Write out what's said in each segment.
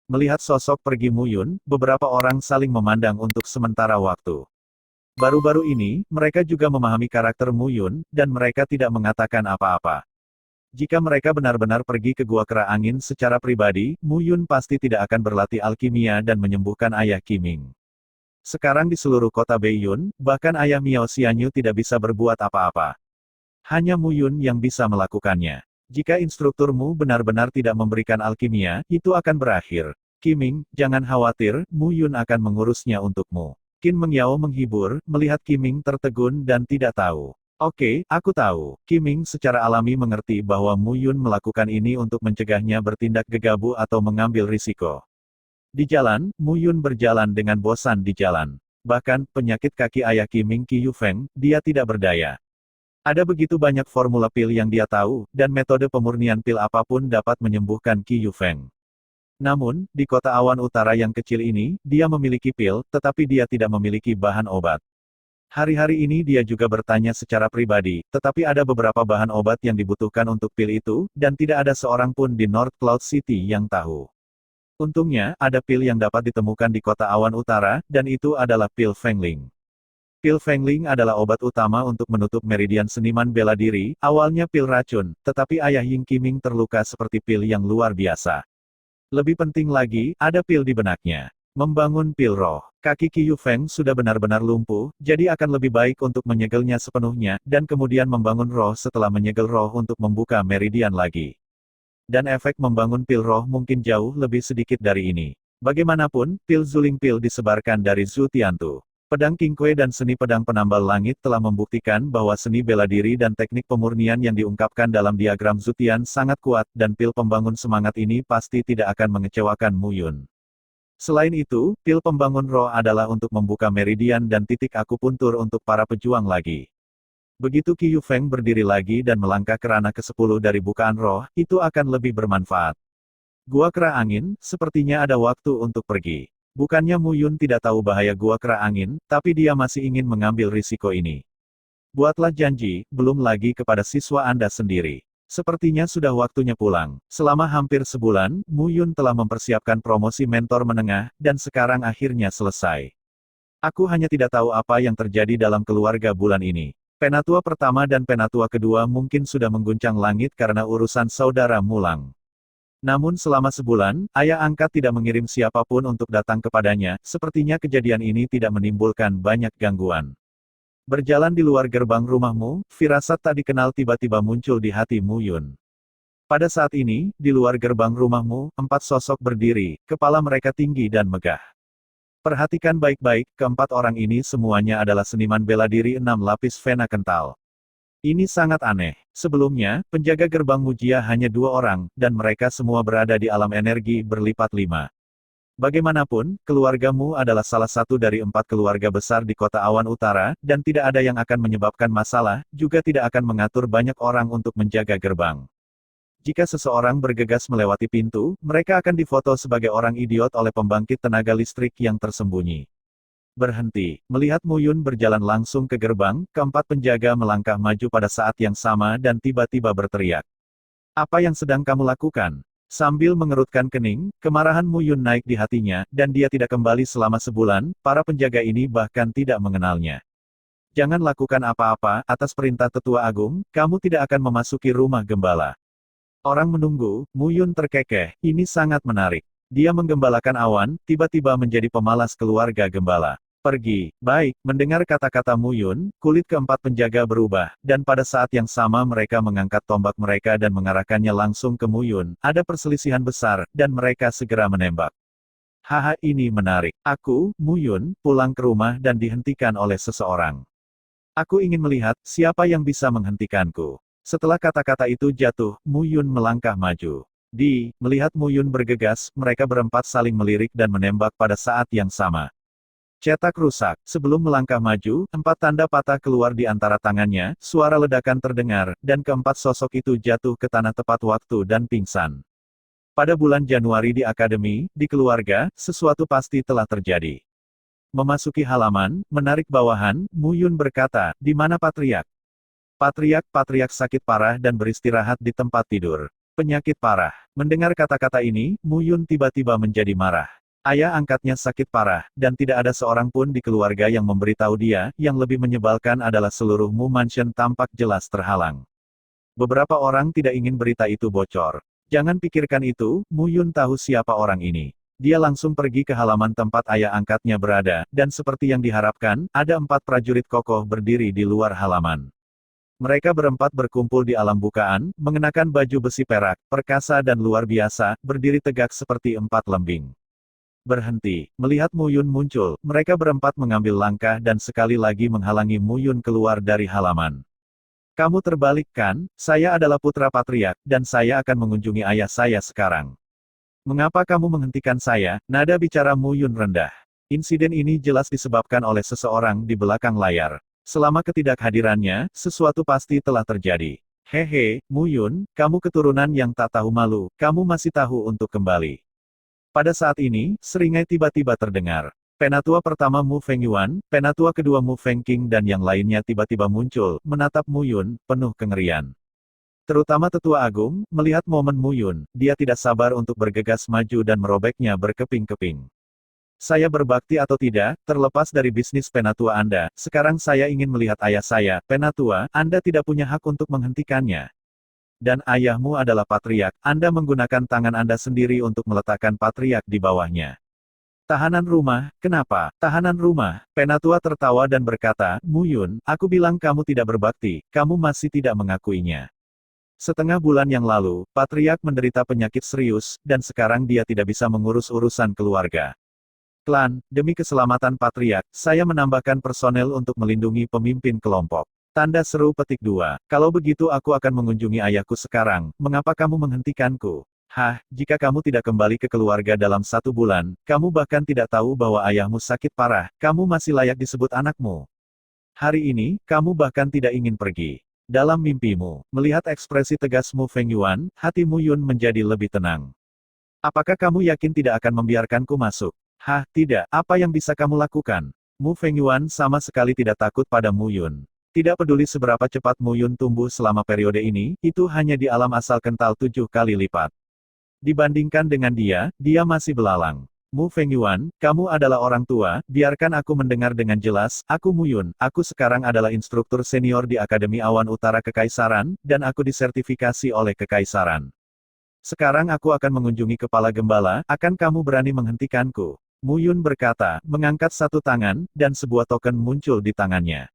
Melihat sosok pergi Mu Yun, beberapa orang saling memandang untuk sementara waktu. Baru-baru ini, mereka juga memahami karakter Mu Yun, dan mereka tidak mengatakan apa-apa. Jika mereka benar-benar pergi ke Gua Kera Angin secara pribadi, Mu Yun pasti tidak akan berlatih alkimia dan menyembuhkan ayah Qiming. Sekarang di seluruh kota Beiyun, bahkan ayah Miao Xianyu tidak bisa berbuat apa-apa. Hanya Mu Yun yang bisa melakukannya. Jika instrukturmu benar-benar tidak memberikan alkimia, itu akan berakhir. Qiming, jangan khawatir, Mu Yun akan mengurusnya untukmu. Qin Mengyao menghibur, melihat Qiming tertegun dan tidak tahu. Oke, aku tahu. Qiming secara alami mengerti bahwa Mu Yun melakukan ini untuk mencegahnya bertindak gegabah atau mengambil risiko. Di jalan, Mu Yun berjalan dengan bosan di jalan. Bahkan, penyakit kaki ayah Qiming Qi Yufeng, dia tidak berdaya. Ada begitu banyak formula pil yang dia tahu, dan metode pemurnian pil apapun dapat menyembuhkan Qi Yufeng. Namun, di kota awan utara yang kecil ini, dia memiliki pil, tetapi dia tidak memiliki bahan obat. Hari-hari ini dia juga bertanya secara pribadi, tetapi ada beberapa bahan obat yang dibutuhkan untuk pil itu, dan tidak ada seorang pun di North Cloud City yang tahu. Untungnya, ada pil yang dapat ditemukan di kota awan utara, dan itu adalah pil Fengling. Pil Fengling adalah obat utama untuk menutup meridian seniman bela diri, awalnya pil racun, tetapi ayah Ying Qiming terluka seperti pil yang luar biasa. Lebih penting lagi, ada pil di benaknya. Membangun pil roh. Kaki Qi Yufeng sudah benar-benar lumpuh, jadi akan lebih baik untuk menyegelnya sepenuhnya, dan kemudian membangun roh setelah menyegel roh untuk membuka meridian lagi. Dan efek membangun pil roh mungkin jauh lebih sedikit dari ini. Bagaimanapun, pil Zuling Pil disebarkan dari Zhu Tiantu. Pedang King Kue dan seni pedang penambal langit telah membuktikan bahwa seni bela diri dan teknik pemurnian yang diungkapkan dalam diagram Zutian sangat kuat, dan pil pembangun semangat ini pasti tidak akan mengecewakan Mu Yun. Selain itu, pil pembangun roh adalah untuk membuka meridian dan titik akupuntur untuk para pejuang lagi. Begitu Qi Yufeng berdiri lagi dan melangkah ke ranah ke-10 dari bukaan roh, itu akan lebih bermanfaat. Gua Kera Angin, sepertinya ada waktu untuk pergi. Bukannya Mu Yun tidak tahu bahaya Gua Kera Angin, tapi dia masih ingin mengambil risiko ini. Buatlah janji, belum lagi kepada siswa Anda sendiri. Sepertinya sudah waktunya pulang. Selama hampir sebulan, Mu Yun telah mempersiapkan promosi mentor menengah, dan sekarang akhirnya selesai. Aku hanya tidak tahu apa yang terjadi dalam keluarga bulan ini. Penatua pertama dan penatua kedua mungkin sudah mengguncang langit karena urusan saudara Mulang. Namun selama sebulan, ayah angkat tidak mengirim siapapun untuk datang kepadanya, sepertinya kejadian ini tidak menimbulkan banyak gangguan. Berjalan di luar gerbang rumahmu, firasat tak dikenal tiba-tiba muncul di hati Mu Yun. Pada saat ini, di luar gerbang rumahmu, 4 sosok berdiri, kepala mereka tinggi dan megah. Perhatikan baik-baik, keempat orang ini semuanya adalah seniman bela diri 6 lapis vena kental. Ini sangat aneh. Sebelumnya, penjaga gerbang Mujia hanya 2 orang, dan mereka semua berada di alam energi berlipat 5. Bagaimanapun, keluargamu adalah salah satu dari 4 keluarga besar di kota awan utara, dan tidak ada yang akan menyebabkan masalah, juga tidak akan mengatur banyak orang untuk menjaga gerbang. Jika seseorang bergegas melewati pintu, mereka akan difoto sebagai orang idiot oleh pembangkit tenaga listrik yang tersembunyi. Berhenti. Melihat Mu Yun berjalan langsung ke gerbang, keempat penjaga melangkah maju pada saat yang sama dan tiba-tiba berteriak. Apa yang sedang kamu lakukan? Sambil mengerutkan kening, kemarahan Mu Yun naik di hatinya, dan dia tidak kembali selama sebulan, para penjaga ini bahkan tidak mengenalnya. Jangan lakukan apa-apa, atas perintah Tetua Agung, kamu tidak akan memasuki rumah gembala. Orang menunggu, Mu Yun terkekeh, ini sangat menarik. Dia menggembalakan awan, tiba-tiba menjadi pemalas keluarga gembala. Pergi. Baik, mendengar kata-kata Mu Yun, kulit keempat penjaga berubah, dan pada saat yang sama mereka mengangkat tombak mereka dan mengarahkannya langsung ke Mu Yun. Ada perselisihan besar, dan mereka segera menembak. Haha, ini menarik. Aku, Mu Yun, pulang ke rumah dan dihentikan oleh seseorang. Aku ingin melihat, siapa yang bisa menghentikanku. Setelah kata-kata itu jatuh, Mu Yun melangkah maju. Melihat Mu Yun bergegas, mereka berempat saling melirik dan menembak pada saat yang sama. Cetak rusak. Sebelum melangkah maju, 4 tanda patah keluar di antara tangannya, suara ledakan terdengar, dan keempat sosok itu jatuh ke tanah tepat waktu dan pingsan. Pada bulan Januari di akademi, di keluarga, sesuatu pasti telah terjadi. Memasuki halaman, menarik bawahan, Mu Yun berkata, di mana Patriak? Patriak sakit parah dan beristirahat di tempat tidur. Penyakit parah. Mendengar kata-kata ini, Mu Yun tiba-tiba menjadi marah. Ayah angkatnya sakit parah, dan tidak ada seorang pun di keluarga yang memberitahu dia. Yang lebih menyebalkan adalah seluruh Mu Mansion tampak jelas terhalang. Beberapa orang tidak ingin berita itu bocor. Jangan pikirkan itu, Mu Yun tahu siapa orang ini. Dia langsung pergi ke halaman tempat ayah angkatnya berada, dan seperti yang diharapkan, ada 4 prajurit kokoh berdiri di luar halaman. Mereka berempat berkumpul di alam bukaan, mengenakan baju besi perak, perkasa dan luar biasa, berdiri tegak seperti 4 lembing. Berhenti. Melihat Mu Yun muncul, mereka berempat mengambil langkah dan sekali lagi menghalangi Mu Yun keluar dari halaman. Kamu terbalik kan? Saya adalah putra patriark, dan saya akan mengunjungi ayah saya sekarang. Mengapa kamu menghentikan saya? Nada bicara Mu Yun rendah. Insiden ini jelas disebabkan oleh seseorang di belakang layar. Selama ketidakhadirannya, sesuatu pasti telah terjadi. Hehe, Mu Yun, kamu keturunan yang tak tahu malu, kamu masih tahu untuk kembali. Pada saat ini, seringai tiba-tiba terdengar. Penatua pertama Mu Fengyuan, penatua kedua Mu Fengqing dan yang lainnya tiba-tiba muncul, menatap Mu Yun, penuh kengerian. Terutama Tetua Agung, melihat momen Mu Yun, dia tidak sabar untuk bergegas maju dan merobeknya berkeping-keping. Saya berbakti atau tidak, terlepas dari bisnis penatua Anda, sekarang saya ingin melihat ayah saya, penatua, Anda tidak punya hak untuk menghentikannya. Dan ayahmu adalah patriark, Anda menggunakan tangan Anda sendiri untuk meletakkan patriark di bawahnya. Tahanan rumah, kenapa? Tahanan rumah, penatua tertawa dan berkata, Mu Yun, aku bilang kamu tidak berbakti, kamu masih tidak mengakuinya. Setengah bulan yang lalu, patriark menderita penyakit serius, dan sekarang dia tidak bisa mengurus urusan keluarga. Klan, demi keselamatan patriark, saya menambahkan personel untuk melindungi pemimpin kelompok. Tanda seru petik 2. Kalau begitu aku akan mengunjungi ayahku sekarang, mengapa kamu menghentikanku? Hah, jika kamu tidak kembali ke keluarga dalam 1 bulan, kamu bahkan tidak tahu bahwa ayahmu sakit parah, kamu masih layak disebut anakmu. Hari ini, kamu bahkan tidak ingin pergi. Dalam mimpimu, melihat ekspresi tegas Mu Fengyuan, hati Mu Yun menjadi lebih tenang. Apakah kamu yakin tidak akan membiarkanku masuk? Hah, tidak, apa yang bisa kamu lakukan? Mu Fengyuan sama sekali tidak takut pada Mu Yun. Tidak peduli seberapa cepat Mu Yun tumbuh selama periode ini, itu hanya di alam asal kental 7 kali lipat. Dibandingkan dengan dia, dia masih belalang. Mu Fengyuan, kamu adalah orang tua, biarkan aku mendengar dengan jelas, aku Mu Yun, aku sekarang adalah instruktur senior di Akademi Awan Utara Kekaisaran, dan aku disertifikasi oleh Kekaisaran. Sekarang aku akan mengunjungi Kepala Gembala, akan kamu berani menghentikanku? Mu Yun berkata, mengangkat satu tangan, dan sebuah token muncul di tangannya.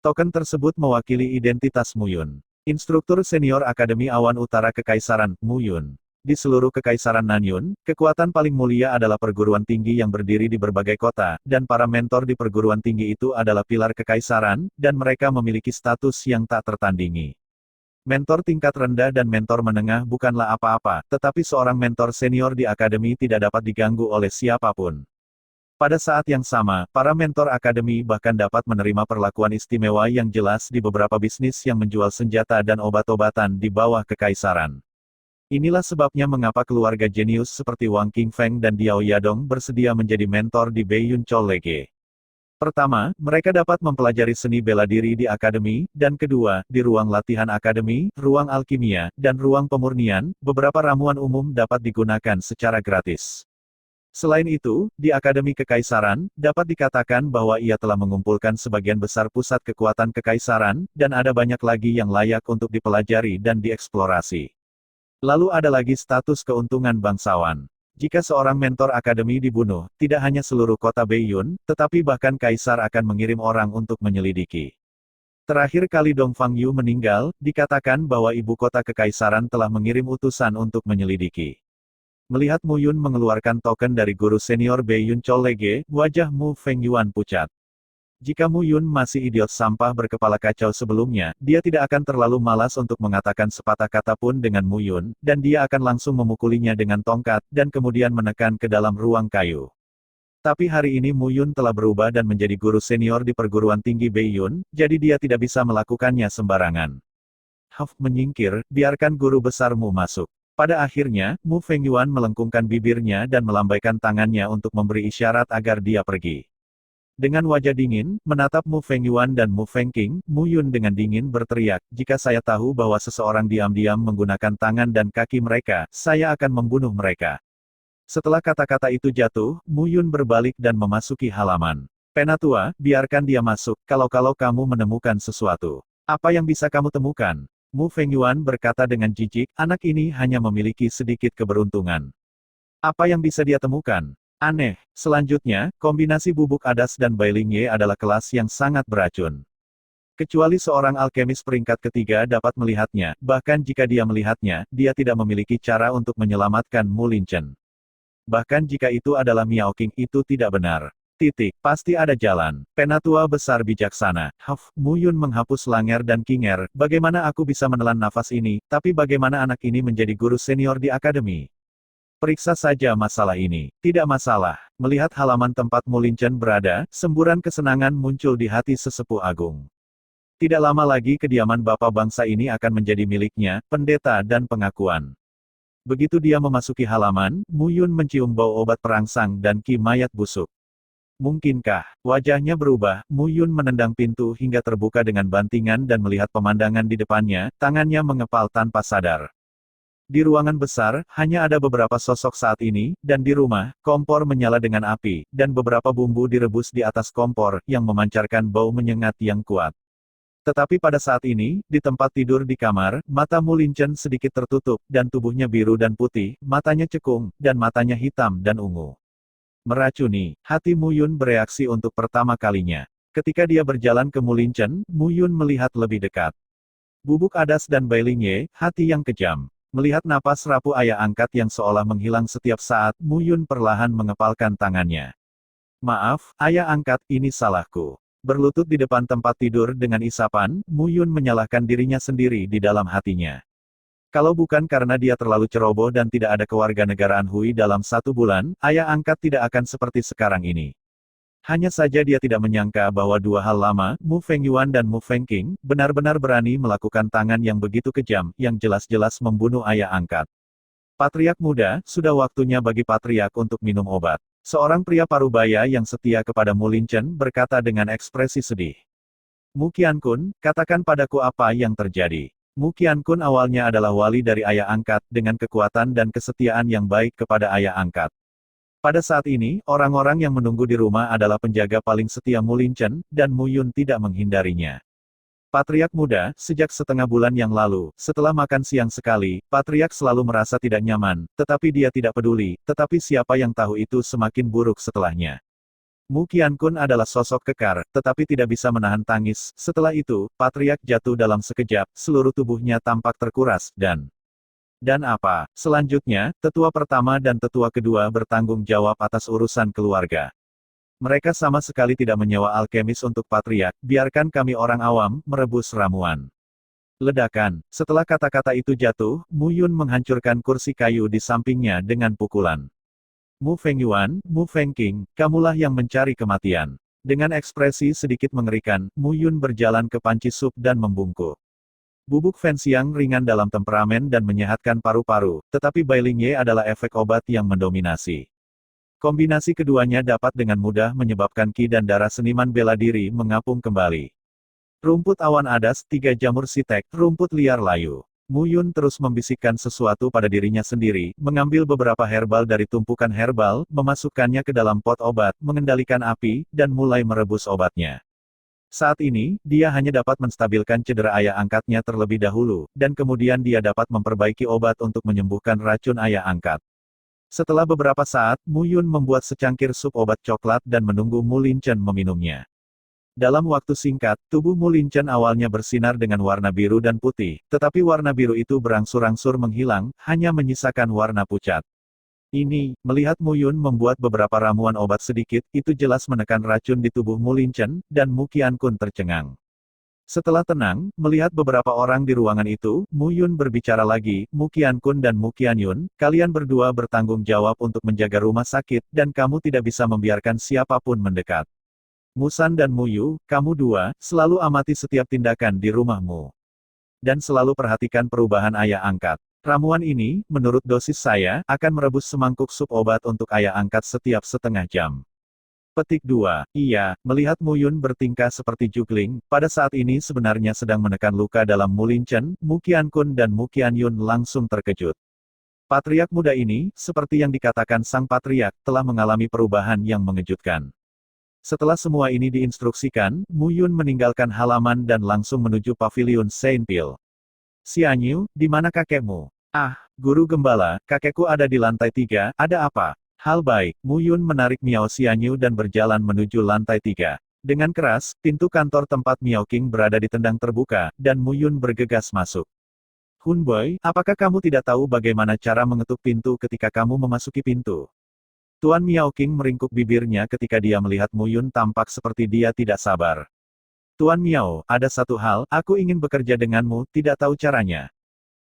Token tersebut mewakili identitas Mu Yun. Instruktur senior Akademi Awan Utara Kekaisaran, Mu Yun. Di seluruh Kekaisaran Nanyun, kekuatan paling mulia adalah perguruan tinggi yang berdiri di berbagai kota, dan para mentor di perguruan tinggi itu adalah pilar Kekaisaran, dan mereka memiliki status yang tak tertandingi. Mentor tingkat rendah dan mentor menengah bukanlah apa-apa, tetapi seorang mentor senior di akademi tidak dapat diganggu oleh siapapun. Pada saat yang sama, para mentor akademi bahkan dapat menerima perlakuan istimewa yang jelas di beberapa bisnis yang menjual senjata dan obat-obatan di bawah kekaisaran. Inilah sebabnya mengapa keluarga jenius seperti Wang Qingfeng dan Diao Yadong bersedia menjadi mentor di Beiyun College. Pertama, mereka dapat mempelajari seni bela diri di akademi, dan kedua, di ruang latihan akademi, ruang alkimia, dan ruang pemurnian, beberapa ramuan umum dapat digunakan secara gratis. Selain itu, di Akademi Kekaisaran, dapat dikatakan bahwa ia telah mengumpulkan sebagian besar pusat kekuatan kekaisaran, dan ada banyak lagi yang layak untuk dipelajari dan dieksplorasi. Lalu ada lagi status keuntungan bangsawan. Jika seorang mentor akademi dibunuh, tidak hanya seluruh kota Beiyun, tetapi bahkan kaisar akan mengirim orang untuk menyelidiki. Terakhir kali Dong Fangyu meninggal, dikatakan bahwa ibu kota kekaisaran telah mengirim utusan untuk menyelidiki. Melihat Mu Yun mengeluarkan token dari guru senior Beiyun College, wajah Mu Fengyuan pucat. Jika Mu Yun masih idiot sampah berkepala kacau sebelumnya, dia tidak akan terlalu malas untuk mengatakan sepatah kata pun dengan Mu Yun, dan dia akan langsung memukulinya dengan tongkat, dan kemudian menekan ke dalam ruang kayu. Tapi hari ini Mu Yun telah berubah dan menjadi guru senior di perguruan tinggi Beiyun, jadi dia tidak bisa melakukannya sembarangan. Huff menyingkir, biarkan guru besarmu masuk. Pada akhirnya, Mu Fengyuan melengkungkan bibirnya dan melambaikan tangannya untuk memberi isyarat agar dia pergi. Dengan wajah dingin, menatap Mu Fengyuan dan Mu Fengqing, Mu Yun dengan dingin berteriak, jika saya tahu bahwa seseorang diam-diam menggunakan tangan dan kaki mereka, saya akan membunuh mereka. Setelah kata-kata itu jatuh, Mu Yun berbalik dan memasuki halaman. Penatua, biarkan dia masuk, kalau-kalau kamu menemukan sesuatu. Apa yang bisa kamu temukan? Mu Fengyuan berkata dengan jijik, anak ini hanya memiliki sedikit keberuntungan. Apa yang bisa dia temukan? Aneh. Selanjutnya, kombinasi bubuk adas dan Bailingye adalah kelas yang sangat beracun. Kecuali seorang alkemis peringkat ketiga dapat melihatnya, bahkan jika dia melihatnya, dia tidak memiliki cara untuk menyelamatkan Mu Linchen. Bahkan jika itu adalah Miao Qing, itu tidak benar. Pasti ada jalan. Penatua besar bijaksana. Mu Yun menghapus Langer dan Kinger, bagaimana aku bisa menelan nafas ini, tapi bagaimana anak ini menjadi guru senior di akademi? Periksa saja masalah ini. Tidak masalah. Melihat halaman tempat Mu Linchen berada, semburan kesenangan muncul di hati sesepuh agung. Tidak lama lagi kediaman bapak bangsa ini akan menjadi miliknya, pendeta dan pengakuan. Begitu dia memasuki halaman, Mu Yun mencium bau obat perangsang dan ki mayat busuk. Mungkinkah? Wajahnya berubah, Mu Yun menendang pintu hingga terbuka dengan bantingan dan melihat pemandangan di depannya, tangannya mengepal tanpa sadar. Di ruangan besar, hanya ada beberapa sosok saat ini, dan di rumah, kompor menyala dengan api, dan beberapa bumbu direbus di atas kompor, yang memancarkan bau menyengat yang kuat. Tetapi pada saat ini, di tempat tidur di kamar, mata Mu Linchen sedikit tertutup, dan tubuhnya biru dan putih, matanya cekung, dan matanya hitam dan ungu. Meracuni, hati Mu Yun bereaksi untuk pertama kalinya. Ketika dia berjalan ke Mu Linchen, Mu Yun melihat lebih dekat. Bubuk adas dan Bailingye, hati yang kejam. Melihat napas rapuh ayah angkat yang seolah menghilang setiap saat, Mu Yun perlahan mengepalkan tangannya. Maaf, ayah angkat, ini salahku. Berlutut di depan tempat tidur dengan isapan, Mu Yun menyalahkan dirinya sendiri di dalam hatinya. Kalau bukan karena dia terlalu ceroboh dan tidak ada kewarganegaraan Hui dalam 1 bulan, ayah angkat tidak akan seperti sekarang ini. Hanya saja dia tidak menyangka bahwa 2 hal lama, Mu Fengyuan dan Mu Fengqing, benar-benar berani melakukan tangan yang begitu kejam, yang jelas-jelas membunuh ayah angkat. Patriark muda, sudah waktunya bagi Patriark untuk minum obat. Seorang pria parubaya yang setia kepada Mu Linchen berkata dengan ekspresi sedih. Mu Qiankun, katakan padaku apa yang terjadi. Mu Qiankun awalnya adalah wali dari ayah angkat, dengan kekuatan dan kesetiaan yang baik kepada ayah angkat. Pada saat ini, orang-orang yang menunggu di rumah adalah penjaga paling setia Mu Linchen, dan Mu Yun tidak menghindarinya. Patriark muda, sejak setengah bulan yang lalu, setelah makan siang sekali, Patriark selalu merasa tidak nyaman, tetapi dia tidak peduli, tetapi siapa yang tahu itu semakin buruk setelahnya. Mu Qiankun adalah sosok kekar, tetapi tidak bisa menahan tangis. Setelah itu, Patriark jatuh dalam sekejap, seluruh tubuhnya tampak terkuras, dan apa? Selanjutnya, tetua pertama dan tetua kedua bertanggung jawab atas urusan keluarga. Mereka sama sekali tidak menyewa alkemis untuk Patriark, biarkan kami orang awam, merebus ramuan. Ledakan. Setelah kata-kata itu jatuh, Mu Yun menghancurkan kursi kayu di sampingnya dengan pukulan. Mu Fengyuan, Mu Fengqing, kamulah yang mencari kematian. Dengan ekspresi sedikit mengerikan, Mu Yun berjalan ke panci sup dan membungkuk. Bubuk Fenxiang ringan dalam temperamen dan menyehatkan paru-paru, tetapi Bailingye adalah efek obat yang mendominasi. Kombinasi keduanya dapat dengan mudah menyebabkan ki dan darah seniman bela diri mengapung kembali. Rumput awan adas, 3 jamur sitek, rumput liar layu. Mu Yun terus membisikkan sesuatu pada dirinya sendiri, mengambil beberapa herbal dari tumpukan herbal, memasukkannya ke dalam pot obat, mengendalikan api, dan mulai merebus obatnya. Saat ini, dia hanya dapat menstabilkan cedera ayah angkatnya terlebih dahulu, dan kemudian dia dapat memperbaiki obat untuk menyembuhkan racun ayah angkat. Setelah beberapa saat, Mu Yun membuat secangkir sup obat coklat dan menunggu Mu Linchen meminumnya. Dalam waktu singkat, tubuh Mu Linchen awalnya bersinar dengan warna biru dan putih, tetapi warna biru itu berangsur-angsur menghilang, hanya menyisakan warna pucat. Ini, melihat Mu Yun membuat beberapa ramuan obat sedikit, itu jelas menekan racun di tubuh Mu Linchen, dan Mu Qiankun tercengang. Setelah tenang, melihat beberapa orang di ruangan itu, Mu Yun berbicara lagi, Mu Qiankun dan Mu Qianyun, kalian berdua bertanggung jawab untuk menjaga rumah sakit, dan kamu tidak bisa membiarkan siapapun mendekat. Mu San dan Mu Yu, kamu dua, selalu amati setiap tindakan di rumahmu. Dan selalu perhatikan perubahan ayah angkat. Ramuan ini, menurut dosis saya, akan merebus semangkuk sup obat untuk ayah angkat setiap setengah jam. Petik 2. Iya, melihat Mu Yun bertingkah seperti Jugling, pada saat ini sebenarnya sedang menekan luka dalam Mu Lin Chen, Mu Qiankun dan Mu Qianyun langsung terkejut. Patriark muda ini, seperti yang dikatakan sang patriark, telah mengalami perubahan yang mengejutkan. Setelah semua ini diinstruksikan, Mu Yun meninggalkan halaman dan langsung menuju pavilion Saint Pil. Xianyu, di mana kakekmu? Ah, guru gembala, kakekku ada di lantai 3, ada apa? Hal baik, Mu Yun menarik Miao Xianyu dan berjalan menuju lantai 3. Dengan keras, pintu kantor tempat Miao Qing berada ditendang terbuka, dan Mu Yun bergegas masuk. Hun Boy, apakah kamu tidak tahu bagaimana cara mengetuk pintu ketika kamu memasuki pintu? Tuan Miao Qing meringkuk bibirnya ketika dia melihat Mu Yun tampak seperti dia tidak sabar. Tuan Miao, ada satu hal, aku ingin bekerja denganmu, tidak tahu caranya.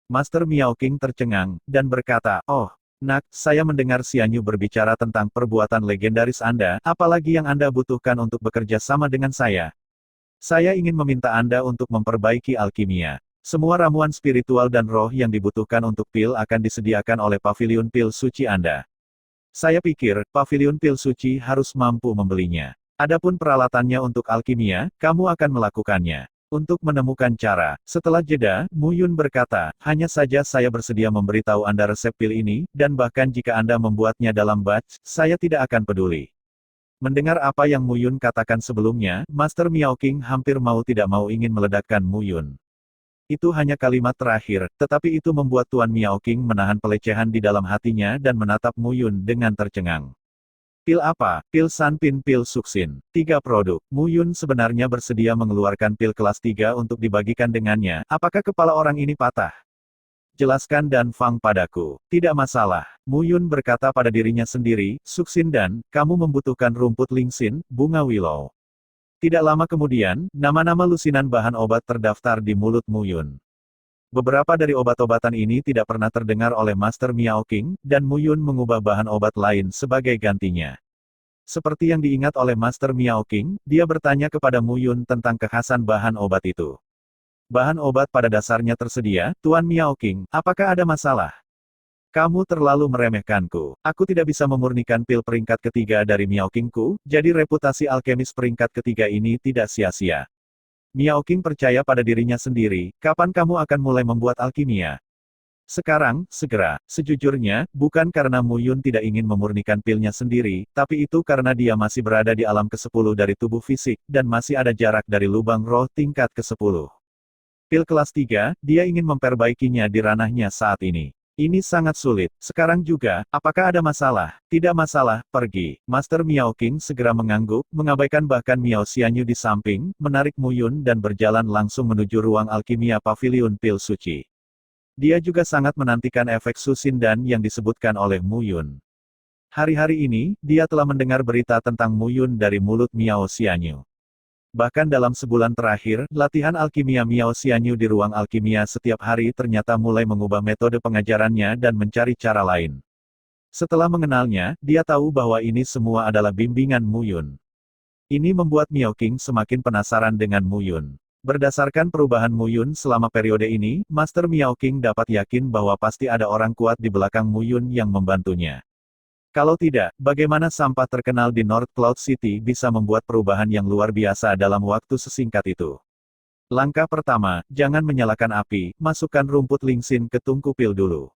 Master Miao Qing tercengang, dan berkata, oh, Nak, saya mendengar Xianyu berbicara tentang perbuatan legendaris Anda, apalagi yang Anda butuhkan untuk bekerja sama dengan saya. Saya ingin meminta Anda untuk memperbaiki alkimia. Semua ramuan spiritual dan roh yang dibutuhkan untuk pil akan disediakan oleh pavilion pil suci Anda. Saya pikir, pavilion pil suci harus mampu membelinya. Adapun peralatannya untuk alkimia, kamu akan melakukannya. Untuk menemukan cara, setelah jeda, Mu Yun berkata, hanya saja saya bersedia memberitahu Anda resep pil ini, dan bahkan jika Anda membuatnya dalam batch, saya tidak akan peduli. Mendengar apa yang Mu Yun katakan sebelumnya, Master Miao Qing hampir mau tidak mau ingin meledakkan Mu Yun. Itu hanya kalimat terakhir, tetapi itu membuat Tuan Miao Qing menahan pelecehan di dalam hatinya dan menatap Mu Yun dengan tercengang. Pil apa? Pil Sanpin Pil Suksin. 3 produk. Mu Yun sebenarnya bersedia mengeluarkan pil kelas 3 untuk dibagikan dengannya. Apakah kepala orang ini patah? Jelaskan dan Fang padaku. Tidak masalah. Mu Yun berkata pada dirinya sendiri, Suksin dan, kamu membutuhkan rumput lingsin, bunga willow. Tidak lama kemudian, nama-nama lusinan bahan obat terdaftar di mulut Mu Yun. Beberapa dari obat-obatan ini tidak pernah terdengar oleh Master Miao Qing, dan Mu Yun mengubah bahan obat lain sebagai gantinya. Seperti yang diingat oleh Master Miao Qing, dia bertanya kepada Mu Yun tentang kekhasan bahan obat itu. Bahan obat pada dasarnya tersedia, Tuan Miao Qing, apakah ada masalah? Kamu terlalu meremehkanku. Aku tidak bisa memurnikan pil peringkat ketiga dari Miao Qingku, jadi reputasi alkemis peringkat ketiga ini tidak sia-sia. Miao Qing percaya pada dirinya sendiri, kapan kamu akan mulai membuat alkimia? Sekarang, segera. Sejujurnya, bukan karena Mu Yun tidak ingin memurnikan pilnya sendiri, tapi itu karena dia masih berada di alam ke-10 dari tubuh fisik, dan masih ada jarak dari lubang roh tingkat ke-10. Pil kelas 3, dia ingin memperbaikinya di ranahnya saat ini. Ini sangat sulit. Sekarang juga, apakah ada masalah? Tidak masalah, pergi. Master Miao Qing segera mengangguk, mengabaikan bahkan Miao Xianyu di samping, menarik Mu Yun dan berjalan langsung menuju ruang alkimia pavilion pil suci. Dia juga sangat menantikan efek Susin dan yang disebutkan oleh Mu Yun. Hari-hari ini, dia telah mendengar berita tentang Mu Yun dari mulut Miao Xianyu. Bahkan dalam sebulan terakhir, latihan alkimia Miao Xianyu di ruang alkimia setiap hari ternyata mulai mengubah metode pengajarannya dan mencari cara lain. Setelah mengenalnya, dia tahu bahwa ini semua adalah bimbingan Mu Yun. Ini membuat Miao Qing semakin penasaran dengan Mu Yun. Berdasarkan perubahan Mu Yun selama periode ini, Master Miao Qing dapat yakin bahwa pasti ada orang kuat di belakang Mu Yun yang membantunya. Kalau tidak, bagaimana sampah terkenal di North Cloud City bisa membuat perubahan yang luar biasa dalam waktu sesingkat itu? Langkah pertama, jangan menyalakan api, masukkan rumput lingsin ke tungku pil dulu.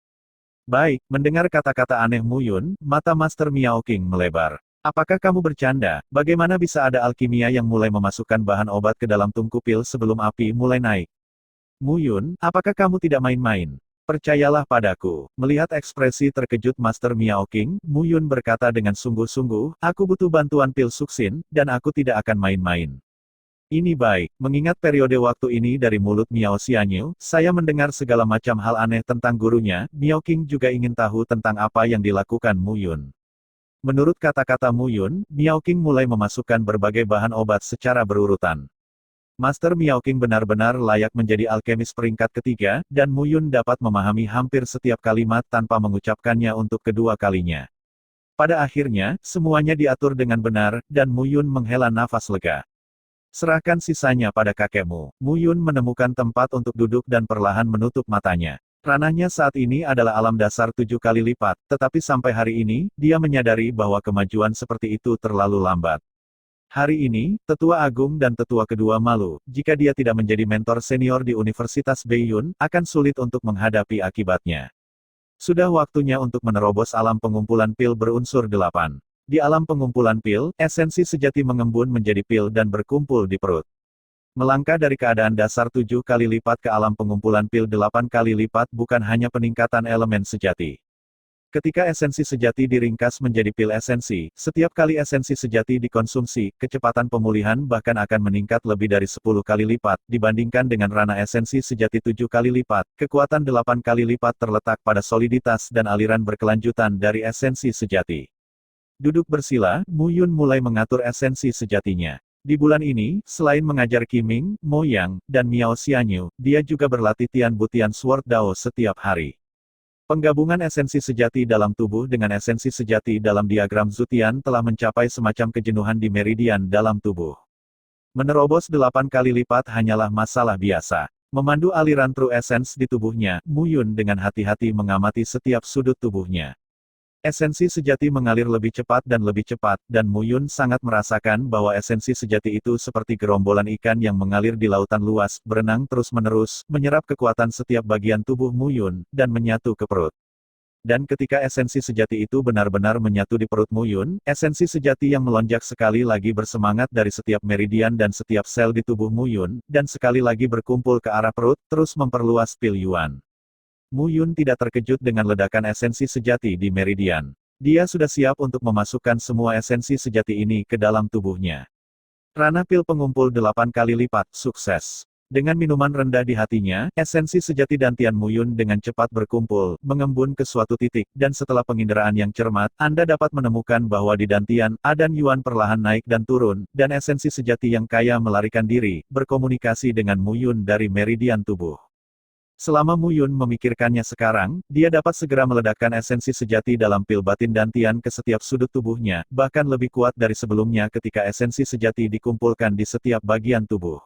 Baik, mendengar kata-kata aneh Mu Yun, mata Master Miao Qing melebar. Apakah kamu bercanda? Bagaimana bisa ada alkimia yang mulai memasukkan bahan obat ke dalam tungku pil sebelum api mulai naik? Mu Yun, apakah kamu tidak main-main? Percayalah padaku. Melihat ekspresi terkejut Master Miao Qing, Mu Yun berkata dengan sungguh-sungguh, aku butuh bantuan pil Suksin, dan aku tidak akan main-main. Ini baik, mengingat periode waktu ini dari mulut Miao Xianyu, saya mendengar segala macam hal aneh tentang gurunya, Miao Qing juga ingin tahu tentang apa yang dilakukan Mu Yun. Menurut kata-kata Mu Yun, Miao Qing mulai memasukkan berbagai bahan obat secara berurutan. Master Miao Qing benar-benar layak menjadi alkemis peringkat ketiga, dan Mu Yun dapat memahami hampir setiap kalimat tanpa mengucapkannya untuk kedua kalinya. Pada akhirnya, semuanya diatur dengan benar, dan Mu Yun menghela nafas lega. Serahkan sisanya pada kakekmu. Mu Yun menemukan tempat untuk duduk dan perlahan menutup matanya. Ranahnya saat ini adalah alam dasar 7 kali lipat, tetapi sampai hari ini, dia menyadari bahwa kemajuan seperti itu terlalu lambat. Hari ini, Tetua Agung dan Tetua Kedua malu, jika dia tidak menjadi mentor senior di Universitas Beiyun, akan sulit untuk menghadapi akibatnya. Sudah waktunya untuk menerobos alam pengumpulan pil berunsur 8. Di alam pengumpulan pil, esensi sejati mengembun menjadi pil dan berkumpul di perut. Melangkah dari keadaan dasar 7 kali lipat ke alam pengumpulan pil 8 kali lipat bukan hanya peningkatan elemen sejati. Ketika esensi sejati diringkas menjadi pil esensi, setiap kali esensi sejati dikonsumsi, kecepatan pemulihan bahkan akan meningkat lebih dari 10 kali lipat, dibandingkan dengan ranah esensi sejati 7 kali lipat. Kekuatan 8 kali lipat terletak pada soliditas dan aliran berkelanjutan dari esensi sejati. Duduk bersila, Mu Yun mulai mengatur esensi sejatinya. Di bulan ini, selain mengajar Qiming, Mo Yang, dan Miao Xianyu, dia juga berlatih Tian Butian Sword Dao setiap hari. Penggabungan esensi sejati dalam tubuh dengan esensi sejati dalam diagram Zutian telah mencapai semacam kejenuhan di meridian dalam tubuh. Menerobos 8 kali lipat hanyalah masalah biasa. Memandu aliran True Essence di tubuhnya, Mu Yun dengan hati-hati mengamati setiap sudut tubuhnya. Esensi sejati mengalir lebih cepat, dan Mu Yun sangat merasakan bahwa esensi sejati itu seperti gerombolan ikan yang mengalir di lautan luas, berenang terus-menerus, menyerap kekuatan setiap bagian tubuh Mu Yun, dan menyatu ke perut. Dan ketika esensi sejati itu benar-benar menyatu di perut Mu Yun, esensi sejati yang melonjak sekali lagi bersemangat dari setiap meridian dan setiap sel di tubuh Mu Yun, dan sekali lagi berkumpul ke arah perut, terus memperluas pil Yuan. Mu Yun tidak terkejut dengan ledakan esensi sejati di meridian. Dia sudah siap untuk memasukkan semua esensi sejati ini ke dalam tubuhnya. Ranah pil pengumpul 8 kali lipat, sukses. Dengan minuman rendah di hatinya, esensi sejati dantian Mu Yun dengan cepat berkumpul, mengembun ke suatu titik, dan setelah penginderaan yang cermat, Anda dapat menemukan bahwa di dantian, Adan Yuan perlahan naik dan turun, dan esensi sejati yang kaya melarikan diri, berkomunikasi dengan Mu Yun dari meridian tubuh. Selama Mu Yun memikirkannya sekarang, dia dapat segera meledakkan esensi sejati dalam pil batin dantian ke setiap sudut tubuhnya, bahkan lebih kuat dari sebelumnya ketika esensi sejati dikumpulkan di setiap bagian tubuh.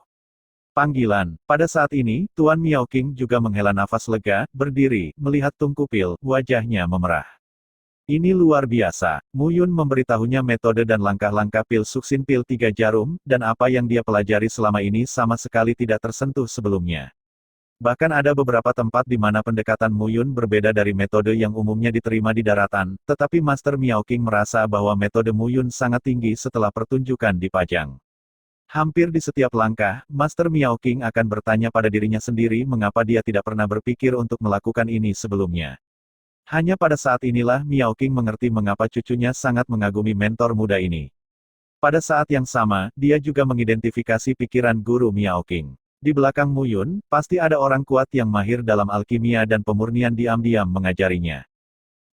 Panggilan. Pada saat ini, Tuan Miao Qing juga menghela nafas lega, berdiri, melihat tungku pil, wajahnya memerah. Ini luar biasa. Mu Yun memberitahunya metode dan langkah-langkah pil suksin pil 3 jarum, dan apa yang dia pelajari selama ini sama sekali tidak tersentuh sebelumnya. Bahkan ada beberapa tempat di mana pendekatan Mu Yun berbeda dari metode yang umumnya diterima di daratan, tetapi Master Miao Qing merasa bahwa metode Mu Yun sangat tinggi setelah pertunjukan di Pajang. Hampir di setiap langkah, Master Miao Qing akan bertanya pada dirinya sendiri mengapa dia tidak pernah berpikir untuk melakukan ini sebelumnya. Hanya pada saat inilah Miao Qing mengerti mengapa cucunya sangat mengagumi mentor muda ini. Pada saat yang sama, dia juga mengidentifikasi pikiran guru Miao Qing. Di belakang Mu Yun, pasti ada orang kuat yang mahir dalam alkimia dan pemurnian diam-diam mengajarinya.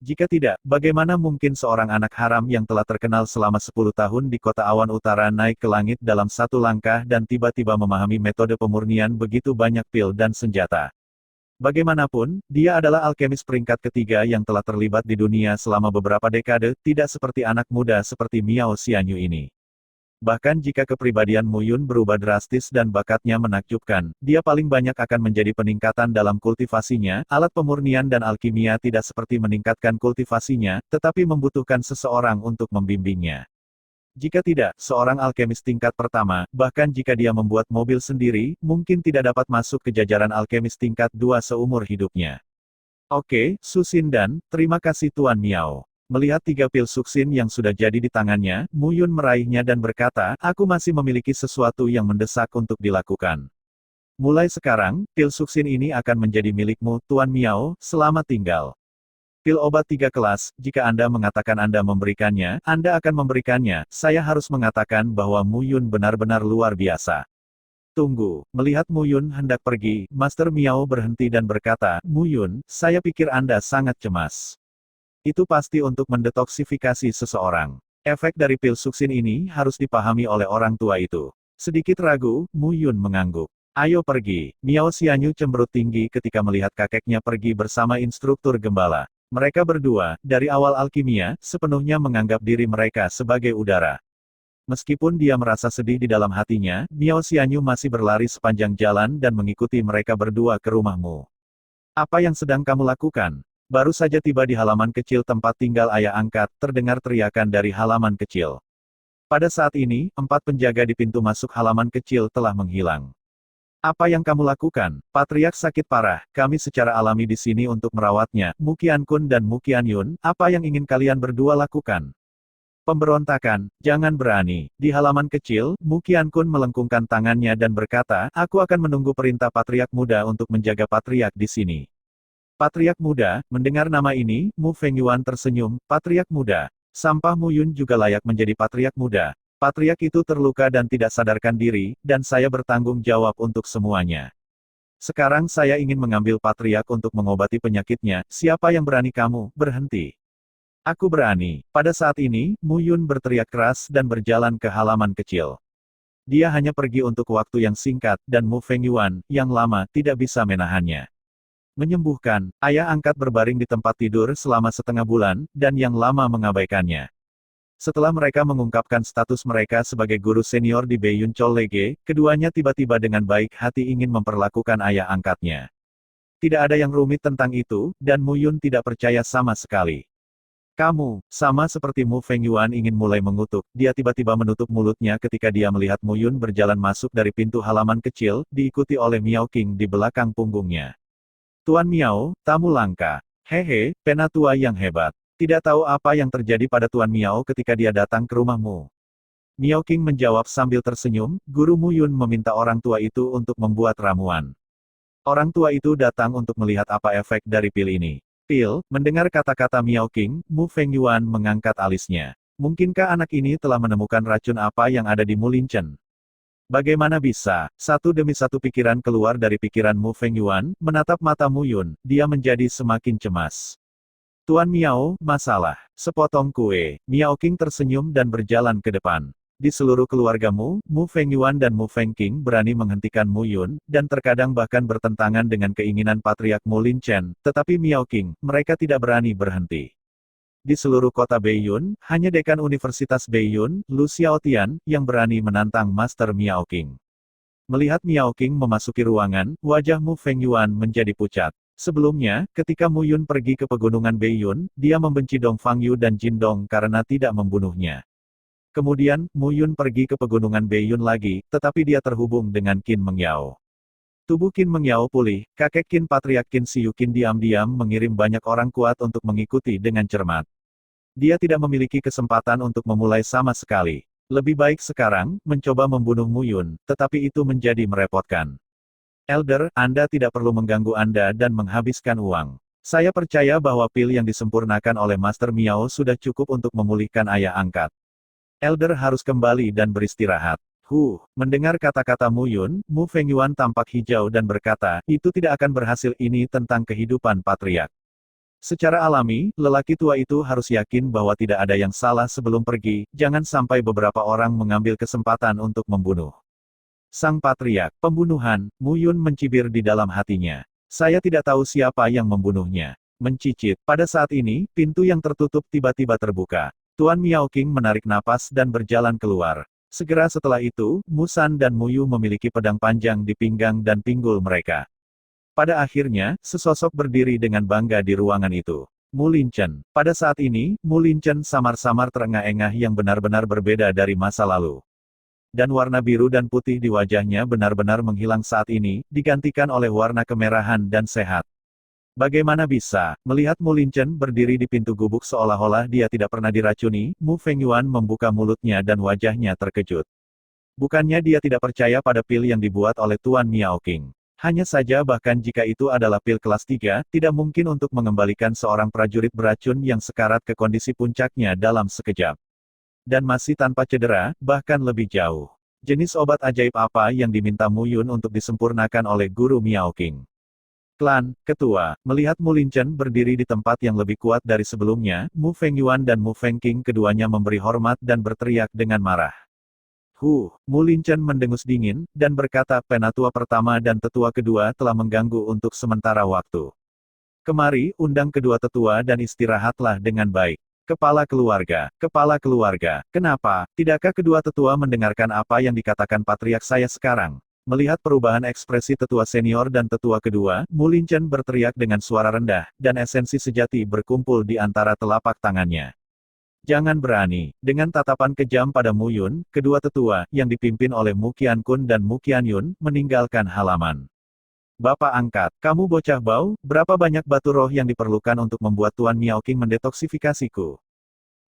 Jika tidak, bagaimana mungkin seorang anak haram yang telah terkenal selama 10 tahun di kota awan utara naik ke langit dalam satu langkah dan tiba-tiba memahami metode pemurnian begitu banyak pil dan senjata. Bagaimanapun, dia adalah alkemis peringkat ketiga yang telah terlibat di dunia selama beberapa dekade, tidak seperti anak muda seperti Miao Xianyu ini. Bahkan jika kepribadian Mu Yun berubah drastis dan bakatnya menakjubkan, dia paling banyak akan menjadi peningkatan dalam kultivasinya. Alat pemurnian dan alkimia tidak seperti meningkatkan kultivasinya, tetapi membutuhkan seseorang untuk membimbingnya. Jika tidak, seorang alkemis tingkat pertama, bahkan jika dia membuat mobil sendiri, mungkin tidak dapat masuk ke jajaran alkemis tingkat 2 seumur hidupnya. Oke, Susin dan, terima kasih Tuan Miao. Melihat 3 pil suksin yang sudah jadi di tangannya, Mu Yun meraihnya dan berkata, aku masih memiliki sesuatu yang mendesak untuk dilakukan. Mulai sekarang, pil suksin ini akan menjadi milikmu, Tuan Miao, selamat tinggal. Pil obat 3 kelas, jika Anda mengatakan Anda memberikannya, Anda akan memberikannya. Saya harus mengatakan bahwa Mu Yun benar-benar luar biasa. Tunggu, melihat Mu Yun hendak pergi, Master Miao berhenti dan berkata, Mu Yun, saya pikir Anda sangat cemas. Itu pasti untuk mendetoksifikasi seseorang. Efek dari pil suksin ini harus dipahami oleh orang tua itu. Sedikit ragu, Mu Yun mengangguk. Ayo pergi. Miao Xianyu cemberut tinggi ketika melihat kakeknya pergi bersama instruktur gembala. Mereka berdua, dari awal alkimia, sepenuhnya menganggap diri mereka sebagai udara. Meskipun dia merasa sedih di dalam hatinya, Miao Xianyu masih berlari sepanjang jalan dan mengikuti mereka berdua ke rumah Mu. Apa yang sedang kamu lakukan? Baru saja tiba di halaman kecil tempat tinggal ayah angkat, terdengar teriakan dari halaman kecil. Pada saat ini, 4 penjaga di pintu masuk halaman kecil telah menghilang. Apa yang kamu lakukan? Patriark sakit parah, kami secara alami di sini untuk merawatnya. Mukian Kun dan Mukian Yun, apa yang ingin kalian berdua lakukan? Pemberontakan, jangan berani. Di halaman kecil, Mukian Kun melengkungkan tangannya dan berkata, aku akan menunggu perintah Patriark Muda untuk menjaga Patriark di sini. Patriark Muda, mendengar nama ini, Mu Fengyuan tersenyum, Patriark Muda. Sampah Mu Yun juga layak menjadi Patriark Muda. Patriark itu terluka dan tidak sadarkan diri, dan saya bertanggung jawab untuk semuanya. Sekarang saya ingin mengambil Patriark untuk mengobati penyakitnya, siapa yang berani kamu, berhenti. Aku berani. Pada saat ini, Mu Yun berteriak keras dan berjalan ke halaman kecil. Dia hanya pergi untuk waktu yang singkat, dan Mu Fengyuan, yang lama, tidak bisa menahannya. Menyembuhkan, ayah angkat berbaring di tempat tidur selama setengah bulan, dan yang lama mengabaikannya. Setelah mereka mengungkapkan status mereka sebagai guru senior di Beiyun College, keduanya tiba-tiba dengan baik hati ingin memperlakukan ayah angkatnya. Tidak ada yang rumit tentang itu, dan Mu Yun tidak percaya sama sekali. Kamu, sama seperti Mu Fengyuan ingin mulai mengutuk, dia tiba-tiba menutup mulutnya ketika dia melihat Mu Yun berjalan masuk dari pintu halaman kecil, diikuti oleh Miao Qing di belakang punggungnya. Tuan Miao, tamu langka. Hehe, penatua yang hebat. Tidak tahu apa yang terjadi pada Tuan Miao ketika dia datang ke rumahmu. Miao Qing menjawab sambil tersenyum, Guru Mu Yun meminta orang tua itu untuk membuat ramuan. Orang tua itu datang untuk melihat apa efek dari pil ini. Pil, mendengar kata-kata Miao Qing, Mu Fengyuan mengangkat alisnya. Mungkinkah anak ini telah menemukan racun apa yang ada di Mulinchen? Bagaimana bisa? Satu demi satu pikiran keluar dari pikiran Mu Fengyuan, menatap mata Mu Yun, dia menjadi semakin cemas. Tuan Miao, masalah. Sepotong kue. Miao Qing tersenyum dan berjalan ke depan. Di seluruh keluargamu, Mu Fengyuan dan Mu Fengqing berani menghentikan Mu Yun, dan terkadang bahkan bertentangan dengan keinginan Patriark Mulinchen, tetapi Miao Qing, mereka tidak berani berhenti. Di seluruh kota Beiyun, hanya dekan Universitas Beiyun, Lu Xiaotian, yang berani menantang Master Miao Qing. Melihat Miao Qing memasuki ruangan, wajah Mu Fengyuan menjadi pucat. Sebelumnya, ketika Mu Yun pergi ke pegunungan Beiyun, dia membenci Dong Fangyu dan Jin Dong karena tidak membunuhnya. Kemudian, Mu Yun pergi ke pegunungan Beiyun lagi, tetapi dia terhubung dengan Qin Mengyao. Tubuh Qin Mengyao pulih, kakek Qin Patriark Qin Siyu Qin diam-diam mengirim banyak orang kuat untuk mengikuti dengan cermat. Dia tidak memiliki kesempatan untuk memulai sama sekali. Lebih baik sekarang, mencoba membunuh Mu Yun, tetapi itu menjadi merepotkan. Elder, Anda tidak perlu mengganggu Anda dan menghabiskan uang. Saya percaya bahwa pil yang disempurnakan oleh Master Miao sudah cukup untuk memulihkan ayah angkat. Elder harus kembali dan beristirahat. Mendengar kata-kata Mu Yun, Mu Fengyuan tampak hijau dan berkata, itu tidak akan berhasil ini tentang kehidupan Patriark. Secara alami, lelaki tua itu harus yakin bahwa tidak ada yang salah sebelum pergi, jangan sampai beberapa orang mengambil kesempatan untuk membunuh. Sang Patriark, pembunuhan, Mu Yun mencibir di dalam hatinya. Saya tidak tahu siapa yang membunuhnya. Mencicit, pada saat ini, pintu yang tertutup tiba-tiba terbuka. Tuan Miao Qing menarik napas dan berjalan keluar. Segera setelah itu, Mu San dan Mu Yu memiliki pedang panjang di pinggang dan pinggul mereka. Pada akhirnya, sesosok berdiri dengan bangga di ruangan itu. Mulinchen. Pada saat ini, Mulinchen samar-samar terengah-engah yang benar-benar berbeda dari masa lalu. Dan warna biru dan putih di wajahnya benar-benar menghilang saat ini, digantikan oleh warna kemerahan dan sehat. Bagaimana bisa, melihat Mulinchen berdiri di pintu gubuk seolah-olah dia tidak pernah diracuni, Mu Fengyuan membuka mulutnya dan wajahnya terkejut. Bukannya dia tidak percaya pada pil yang dibuat oleh Tuan Miao Qing. Hanya saja bahkan jika itu adalah pil kelas 3, tidak mungkin untuk mengembalikan seorang prajurit beracun yang sekarat ke kondisi puncaknya dalam sekejap. Dan masih tanpa cedera, bahkan lebih jauh. Jenis obat ajaib apa yang diminta Mu Yun untuk disempurnakan oleh Guru Miao Qing? Klan, Ketua, melihat Mulinchen berdiri di tempat yang lebih kuat dari sebelumnya, Mu Fengyuan dan Mu Fengqing keduanya memberi hormat dan berteriak dengan marah. Mulinchen mendengus dingin, dan berkata penatua pertama dan tetua kedua telah mengganggu untuk sementara waktu. Kemari, undang kedua tetua dan istirahatlah dengan baik. Kepala keluarga, kenapa, tidakkah kedua tetua mendengarkan apa yang dikatakan patriark saya sekarang? Melihat perubahan ekspresi tetua senior dan tetua kedua, Mu Linchen berteriak dengan suara rendah, dan esensi sejati berkumpul di antara telapak tangannya. Jangan berani. Dengan tatapan kejam pada Mu Yun, kedua tetua, yang dipimpin oleh Mu Qiankun dan Mu Qianyun, meninggalkan halaman. Bapak angkat, kamu bocah bau, berapa banyak batu roh yang diperlukan untuk membuat Tuan Miaoqing mendetoksifikasiku?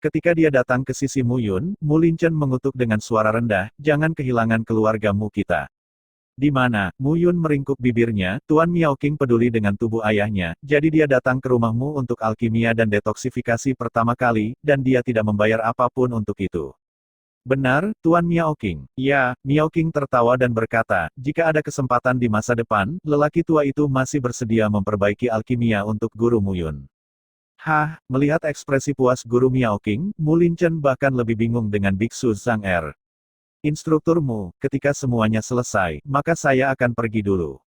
Ketika dia datang ke sisi Mu Yun, Mu Linchen mengutuk dengan suara rendah, jangan kehilangan keluargamu kita. Di mana, Mu Yun meringkuk bibirnya, Tuan Miaoqing peduli dengan tubuh ayahnya, jadi dia datang ke rumahmu untuk alkimia dan detoksifikasi pertama kali, dan dia tidak membayar apapun untuk itu. Benar, Tuan Miaoqing. Ya, Miaoqing tertawa dan berkata, jika ada kesempatan di masa depan, lelaki tua itu masih bersedia memperbaiki alkimia untuk guru Mu Yun. Hah, melihat ekspresi puas guru Miaoqing, Mu Linchen bahkan lebih bingung dengan Biksu Zhang Er. Instrukturmu, ketika semuanya selesai, maka saya akan pergi dulu.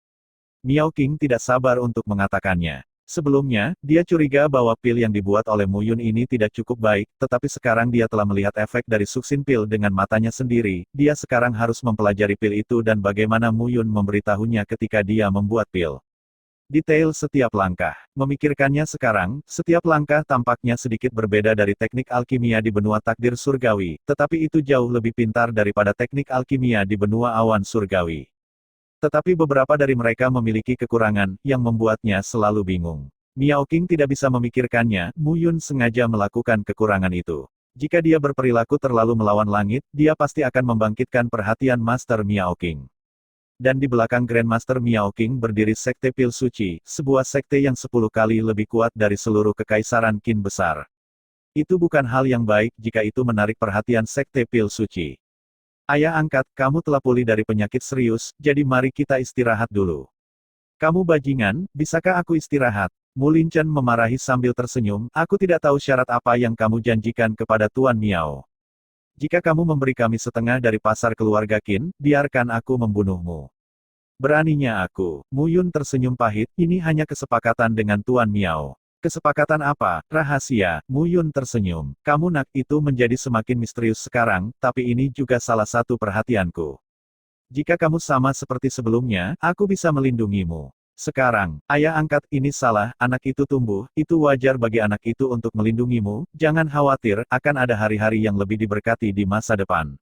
Miaoqing tidak sabar untuk mengatakannya. Sebelumnya, dia curiga bahwa pil yang dibuat oleh Mu Yun ini tidak cukup baik, tetapi sekarang dia telah melihat efek dari suksin pil dengan matanya sendiri, dia sekarang harus mempelajari pil itu dan bagaimana Mu Yun memberitahunya ketika dia membuat pil. Detail setiap langkah. Memikirkannya sekarang, setiap langkah tampaknya sedikit berbeda dari teknik alkimia di benua takdir surgawi, tetapi itu jauh lebih pintar daripada teknik alkimia di benua awan surgawi. Tetapi beberapa dari mereka memiliki kekurangan, yang membuatnya selalu bingung. Miaoqing tidak bisa memikirkannya, Mu Yun sengaja melakukan kekurangan itu. Jika dia berperilaku terlalu melawan langit, dia pasti akan membangkitkan perhatian Master Miaoqing. Dan di belakang Grandmaster Miaoqing berdiri Sekte Pil Suci, sebuah sekte yang 10 kali lebih kuat dari seluruh kekaisaran Qin besar. Itu bukan hal yang baik jika itu menarik perhatian Sekte Pil Suci. Ayah angkat, kamu telah pulih dari penyakit serius, jadi mari kita istirahat dulu. Kamu bajingan, bisakah aku istirahat? Mu Linchen memarahi sambil tersenyum, aku tidak tahu syarat apa yang kamu janjikan kepada Tuan Miao. Jika kamu memberi kami setengah dari pasar keluarga Qin, biarkan aku membunuhmu. Beraninya aku. Mu Yun tersenyum pahit, ini hanya kesepakatan dengan Tuan Miao. Kesepakatan apa? Rahasia. Mu Yun tersenyum. Kamu nak, itu menjadi semakin misterius sekarang, tapi ini juga salah satu perhatianku. Jika kamu sama seperti sebelumnya, aku bisa melindungimu. Sekarang, ayah angkat, ini salah, anak itu tumbuh, itu wajar bagi anak itu untuk melindungimu, jangan khawatir, akan ada hari-hari yang lebih diberkati di masa depan.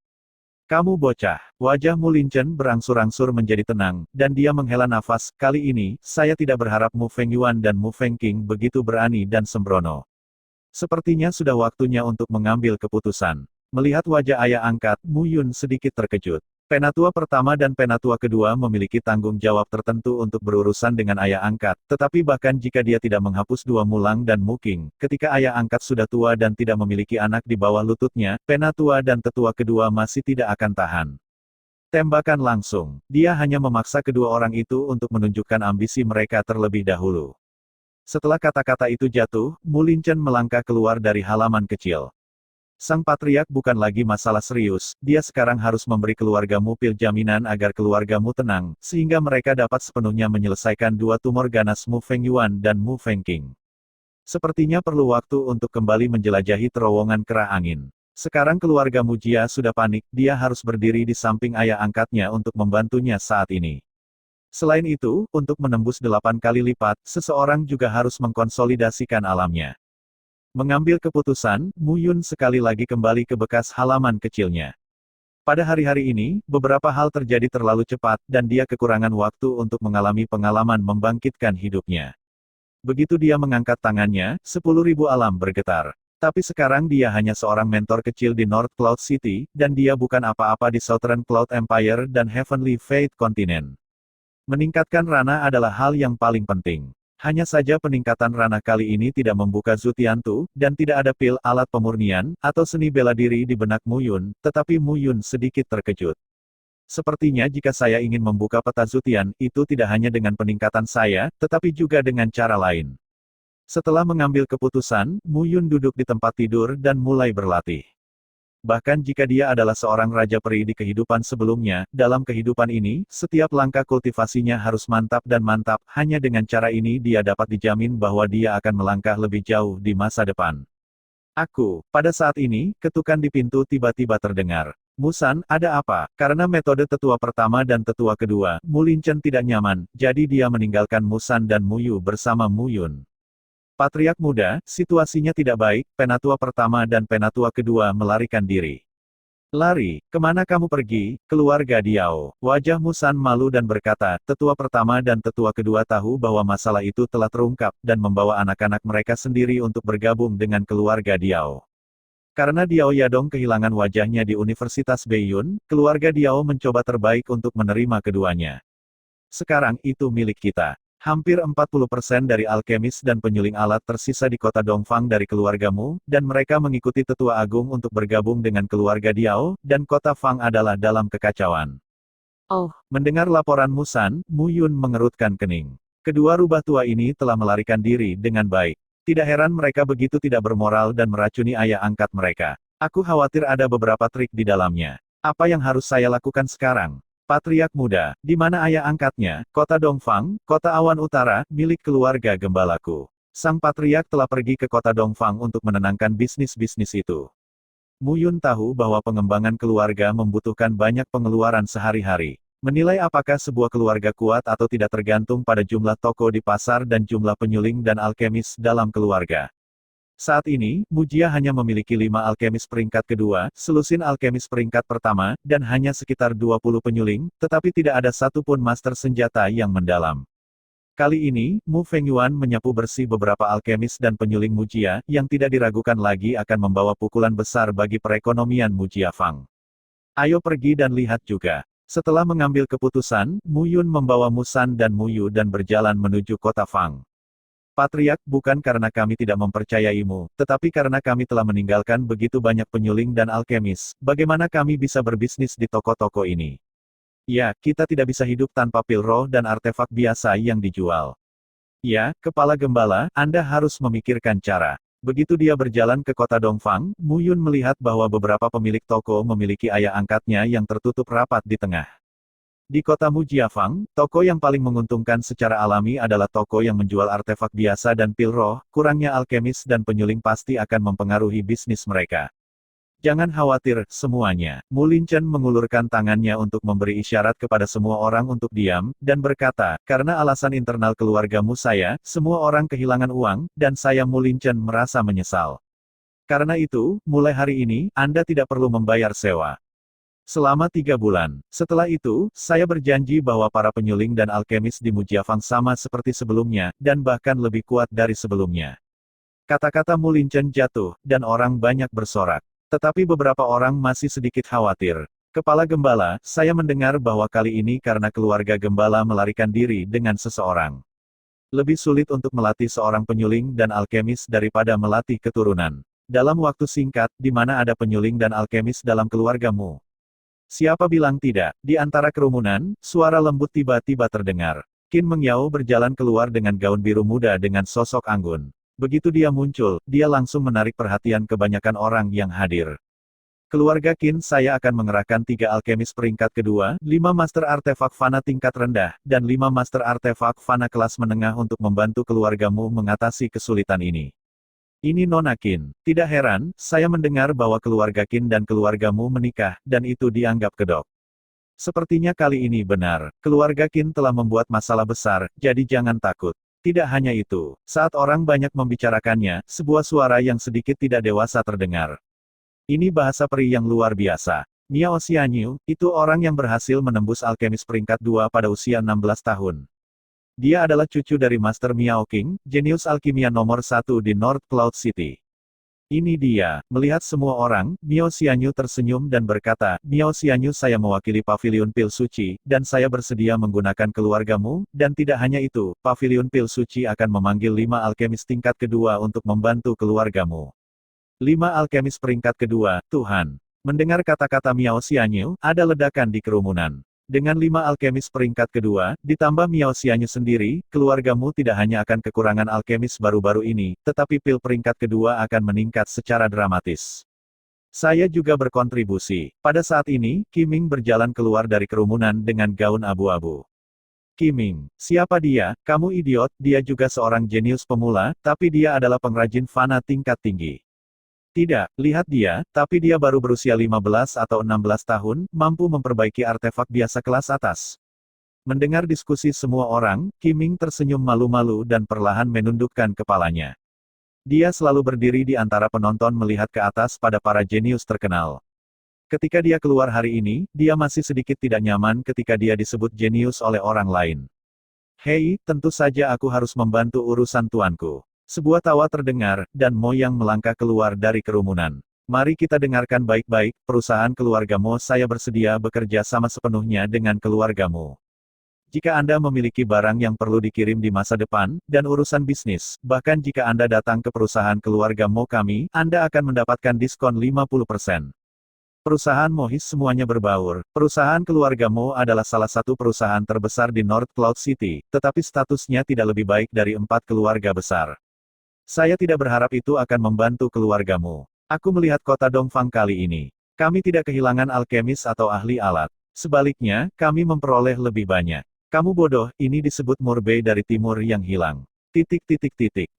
Kamu bocah. Wajah Mu Linchen berangsur-angsur menjadi tenang, dan dia menghela nafas, kali ini, saya tidak berharap Mu Fengyuan dan Mu Fengqing begitu berani dan sembrono. Sepertinya sudah waktunya untuk mengambil keputusan. Melihat wajah ayah angkat, Mu Yun sedikit terkejut. Penatua pertama dan penatua kedua memiliki tanggung jawab tertentu untuk berurusan dengan ayah angkat, tetapi bahkan jika dia tidak menghapus dua Mulang dan Mu Qing, ketika ayah angkat sudah tua dan tidak memiliki anak di bawah lututnya, penatua dan tetua kedua masih tidak akan tahan. Tembakan langsung. Dia hanya memaksa kedua orang itu untuk menunjukkan ambisi mereka terlebih dahulu. Setelah kata-kata itu jatuh, Mu Linchen melangkah keluar dari halaman kecil. Sang patriark bukan lagi masalah serius, dia sekarang harus memberi keluargamu pil jaminan agar keluargamu tenang, sehingga mereka dapat sepenuhnya menyelesaikan dua tumor ganas Mu Fengyuan dan Mu Fengqing. Sepertinya perlu waktu untuk kembali menjelajahi terowongan kerah angin. Sekarang keluarga Mu Jia sudah panik, dia harus berdiri di samping ayah angkatnya untuk membantunya saat ini. Selain itu, untuk menembus 8 kali lipat, seseorang juga harus mengkonsolidasikan alamnya. Mengambil keputusan, Mu Yun sekali lagi kembali ke bekas halaman kecilnya. Pada hari-hari ini, beberapa hal terjadi terlalu cepat, dan dia kekurangan waktu untuk mengalami pengalaman membangkitkan hidupnya. Begitu dia mengangkat tangannya, 10.000 alam bergetar. Tapi sekarang dia hanya seorang mentor kecil di North Cloud City, dan dia bukan apa-apa di Southern Cloud Empire dan Heavenly Fate Continent. Meningkatkan Rana adalah hal yang paling penting. Hanya saja peningkatan ranah kali ini tidak membuka Zutiantu, dan tidak ada pil, alat pemurnian, atau seni bela diri di benak Mu Yun, tetapi Mu Yun sedikit terkejut. Sepertinya jika saya ingin membuka peta Zutian, itu tidak hanya dengan peningkatan saya, tetapi juga dengan cara lain. Setelah mengambil keputusan, Mu Yun duduk di tempat tidur dan mulai berlatih. Bahkan jika dia adalah seorang raja peri di kehidupan sebelumnya, dalam kehidupan ini, setiap langkah kultivasinya harus mantap dan mantap, hanya dengan cara ini dia dapat dijamin bahwa dia akan melangkah lebih jauh di masa depan. Pada saat ini, ketukan di pintu tiba-tiba terdengar. Musan, ada apa? Karena metode tetua pertama dan tetua kedua, Mu Linchen tidak nyaman, jadi dia meninggalkan Musan dan Muyu bersama Muyun. Patriark muda, situasinya tidak baik, penatua pertama dan penatua kedua melarikan diri. Lari, kemana kamu pergi, keluarga Diao? Wajah Musan malu dan berkata, tetua pertama dan tetua kedua tahu bahwa masalah itu telah terungkap, dan membawa anak-anak mereka sendiri untuk bergabung dengan keluarga Diao. Karena Diao Yadong kehilangan wajahnya di Universitas Beiyun, keluarga Diao mencoba terbaik untuk menerima keduanya. Sekarang itu milik kita. Hampir 40% dari alkemis dan penyuling alat tersisa di kota Dongfang dari keluargamu, dan mereka mengikuti tetua agung untuk bergabung dengan keluarga Diao, dan kota Fang adalah dalam kekacauan. Oh, Mendengar laporan Musan, Mu Yun mengerutkan kening. Kedua rubah tua ini telah melarikan diri dengan baik. Tidak heran mereka begitu tidak bermoral dan meracuni ayah angkat mereka. Aku khawatir ada beberapa trik di dalamnya. Apa yang harus saya lakukan sekarang? Patriark muda, di mana ayah angkatnya? Kota Dongfang, kota awan utara, milik keluarga gembalaku. Sang patriark telah pergi ke kota Dongfang untuk menenangkan bisnis-bisnis itu. Mu Yun tahu bahwa pengembangan keluarga membutuhkan banyak pengeluaran sehari-hari. Menilai apakah sebuah keluarga kuat atau tidak tergantung pada jumlah toko di pasar dan jumlah penyuling dan alkemis dalam keluarga. Saat ini, Mujia hanya memiliki 5 alkemis peringkat kedua, selusin alkemis peringkat pertama, dan hanya sekitar 20 penyuling, tetapi tidak ada satupun master senjata yang mendalam. Kali ini, Mu Fengyuan menyapu bersih beberapa alkemis dan penyuling Mujia, yang tidak diragukan lagi akan membawa pukulan besar bagi perekonomian Mujia Fang. Ayo pergi dan lihat juga. Setelah mengambil keputusan, Mu Yun membawa Musan dan Muyu dan berjalan menuju kota Fang. Patriark, bukan karena kami tidak mempercayaimu, tetapi karena kami telah meninggalkan begitu banyak penyuling dan alkemis, bagaimana kami bisa berbisnis di toko-toko ini? Ya, kita tidak bisa hidup tanpa pil roh dan artefak biasa yang dijual. Ya, kepala gembala, Anda harus memikirkan cara. Begitu dia berjalan ke kota Dongfang, Mu Yun melihat bahwa beberapa pemilik toko memiliki ayah angkatnya yang tertutup rapat di tengah. Di kota Mujiafang, toko yang paling menguntungkan secara alami adalah toko yang menjual artefak biasa dan pil roh, kurangnya alkemis dan penyuling pasti akan mempengaruhi bisnis mereka. Jangan khawatir, semuanya. Mu Linchen mengulurkan tangannya untuk memberi isyarat kepada semua orang untuk diam, dan berkata, karena alasan internal keluargamu saya, semua orang kehilangan uang, dan saya Mu Linchen merasa menyesal. Karena itu, mulai hari ini, Anda tidak perlu membayar sewa. Selama 3 bulan. Setelah itu, saya berjanji bahwa para penyuling dan alkemis di Mujiafang sama seperti sebelumnya, dan bahkan lebih kuat dari sebelumnya. Kata-kata Mu Linchen jatuh, dan orang banyak bersorak. Tetapi beberapa orang masih sedikit khawatir. Kepala gembala, saya mendengar bahwa kali ini karena keluarga gembala melarikan diri dengan seseorang. Lebih sulit untuk melatih seorang penyuling dan alkemis daripada melatih keturunan. Dalam waktu singkat, di mana ada penyuling dan alkemis dalam keluargamu? Siapa bilang tidak? Di antara kerumunan, suara lembut tiba-tiba terdengar. Qin Mengyao berjalan keluar dengan gaun biru muda dengan sosok anggun. Begitu dia muncul, dia langsung menarik perhatian kebanyakan orang yang hadir. Keluarga Qin, saya akan mengerahkan 3 alkemis peringkat kedua, 5 master artefak fana tingkat rendah, dan 5 master artefak fana kelas menengah untuk membantu keluargamu mengatasi kesulitan ini. Ini Nona Qin. Tidak heran, saya mendengar bahwa keluarga Qin dan keluargamu menikah, dan itu dianggap kedok. Sepertinya kali ini benar, keluarga Qin telah membuat masalah besar, jadi jangan takut. Tidak hanya itu, saat orang banyak membicarakannya, sebuah suara yang sedikit tidak dewasa terdengar. Ini bahasa peri yang luar biasa. Miao Xianyu, itu orang yang berhasil menembus alkemis peringkat 2 pada usia 16 tahun. Dia adalah cucu dari Master Miao Qing, jenius alkimia nomor 1 di North Cloud City. Ini dia, melihat semua orang, Miao Xianyu tersenyum dan berkata, Miao Xianyu, saya mewakili Paviliun Pil Suci, dan saya bersedia menggunakan keluargamu, dan tidak hanya itu, Paviliun Pil Suci akan memanggil 5 alkemis tingkat kedua untuk membantu keluargamu. 5 alkemis peringkat kedua, Tuhan. Mendengar kata-kata Miao Xianyu, ada ledakan di kerumunan. Dengan 5 alkemis peringkat kedua, ditambah Miao Xianyu sendiri, keluargamu tidak hanya akan kekurangan alkemis baru-baru ini, tetapi pil peringkat kedua akan meningkat secara dramatis. Saya juga berkontribusi. Pada saat ini, Qiming berjalan keluar dari kerumunan dengan gaun abu-abu. Qiming, siapa dia? Kamu idiot, dia juga seorang jenius pemula, tapi dia adalah pengrajin fana tingkat tinggi. Tidak, lihat dia, tapi dia baru berusia 15 atau 16 tahun, mampu memperbaiki artefak biasa kelas atas. Mendengar diskusi semua orang, Qiming tersenyum malu-malu dan perlahan menundukkan kepalanya. Dia selalu berdiri di antara penonton melihat ke atas pada para jenius terkenal. Ketika dia keluar hari ini, dia masih sedikit tidak nyaman ketika dia disebut jenius oleh orang lain. Hei, tentu saja aku harus membantu urusan tuanku. Sebuah tawa terdengar, dan Mo Yang melangkah keluar dari kerumunan. Mari kita dengarkan baik-baik, perusahaan keluargamu saya bersedia bekerja sama sepenuhnya dengan keluargamu. Jika Anda memiliki barang yang perlu dikirim di masa depan, dan urusan bisnis, bahkan jika Anda datang ke perusahaan keluarga Mo kami, Anda akan mendapatkan diskon 50%. Perusahaan Mohis semuanya berbaur. Perusahaan keluarga Mo adalah salah satu perusahaan terbesar di North Cloud City, tetapi statusnya tidak lebih baik dari 4 keluarga besar. Saya tidak berharap itu akan membantu keluargamu. Aku melihat kota Dongfang kali ini. Kami tidak kehilangan alkemis atau ahli alat. Sebaliknya, kami memperoleh lebih banyak. Kamu bodoh, ini disebut Murbei dari timur yang hilang.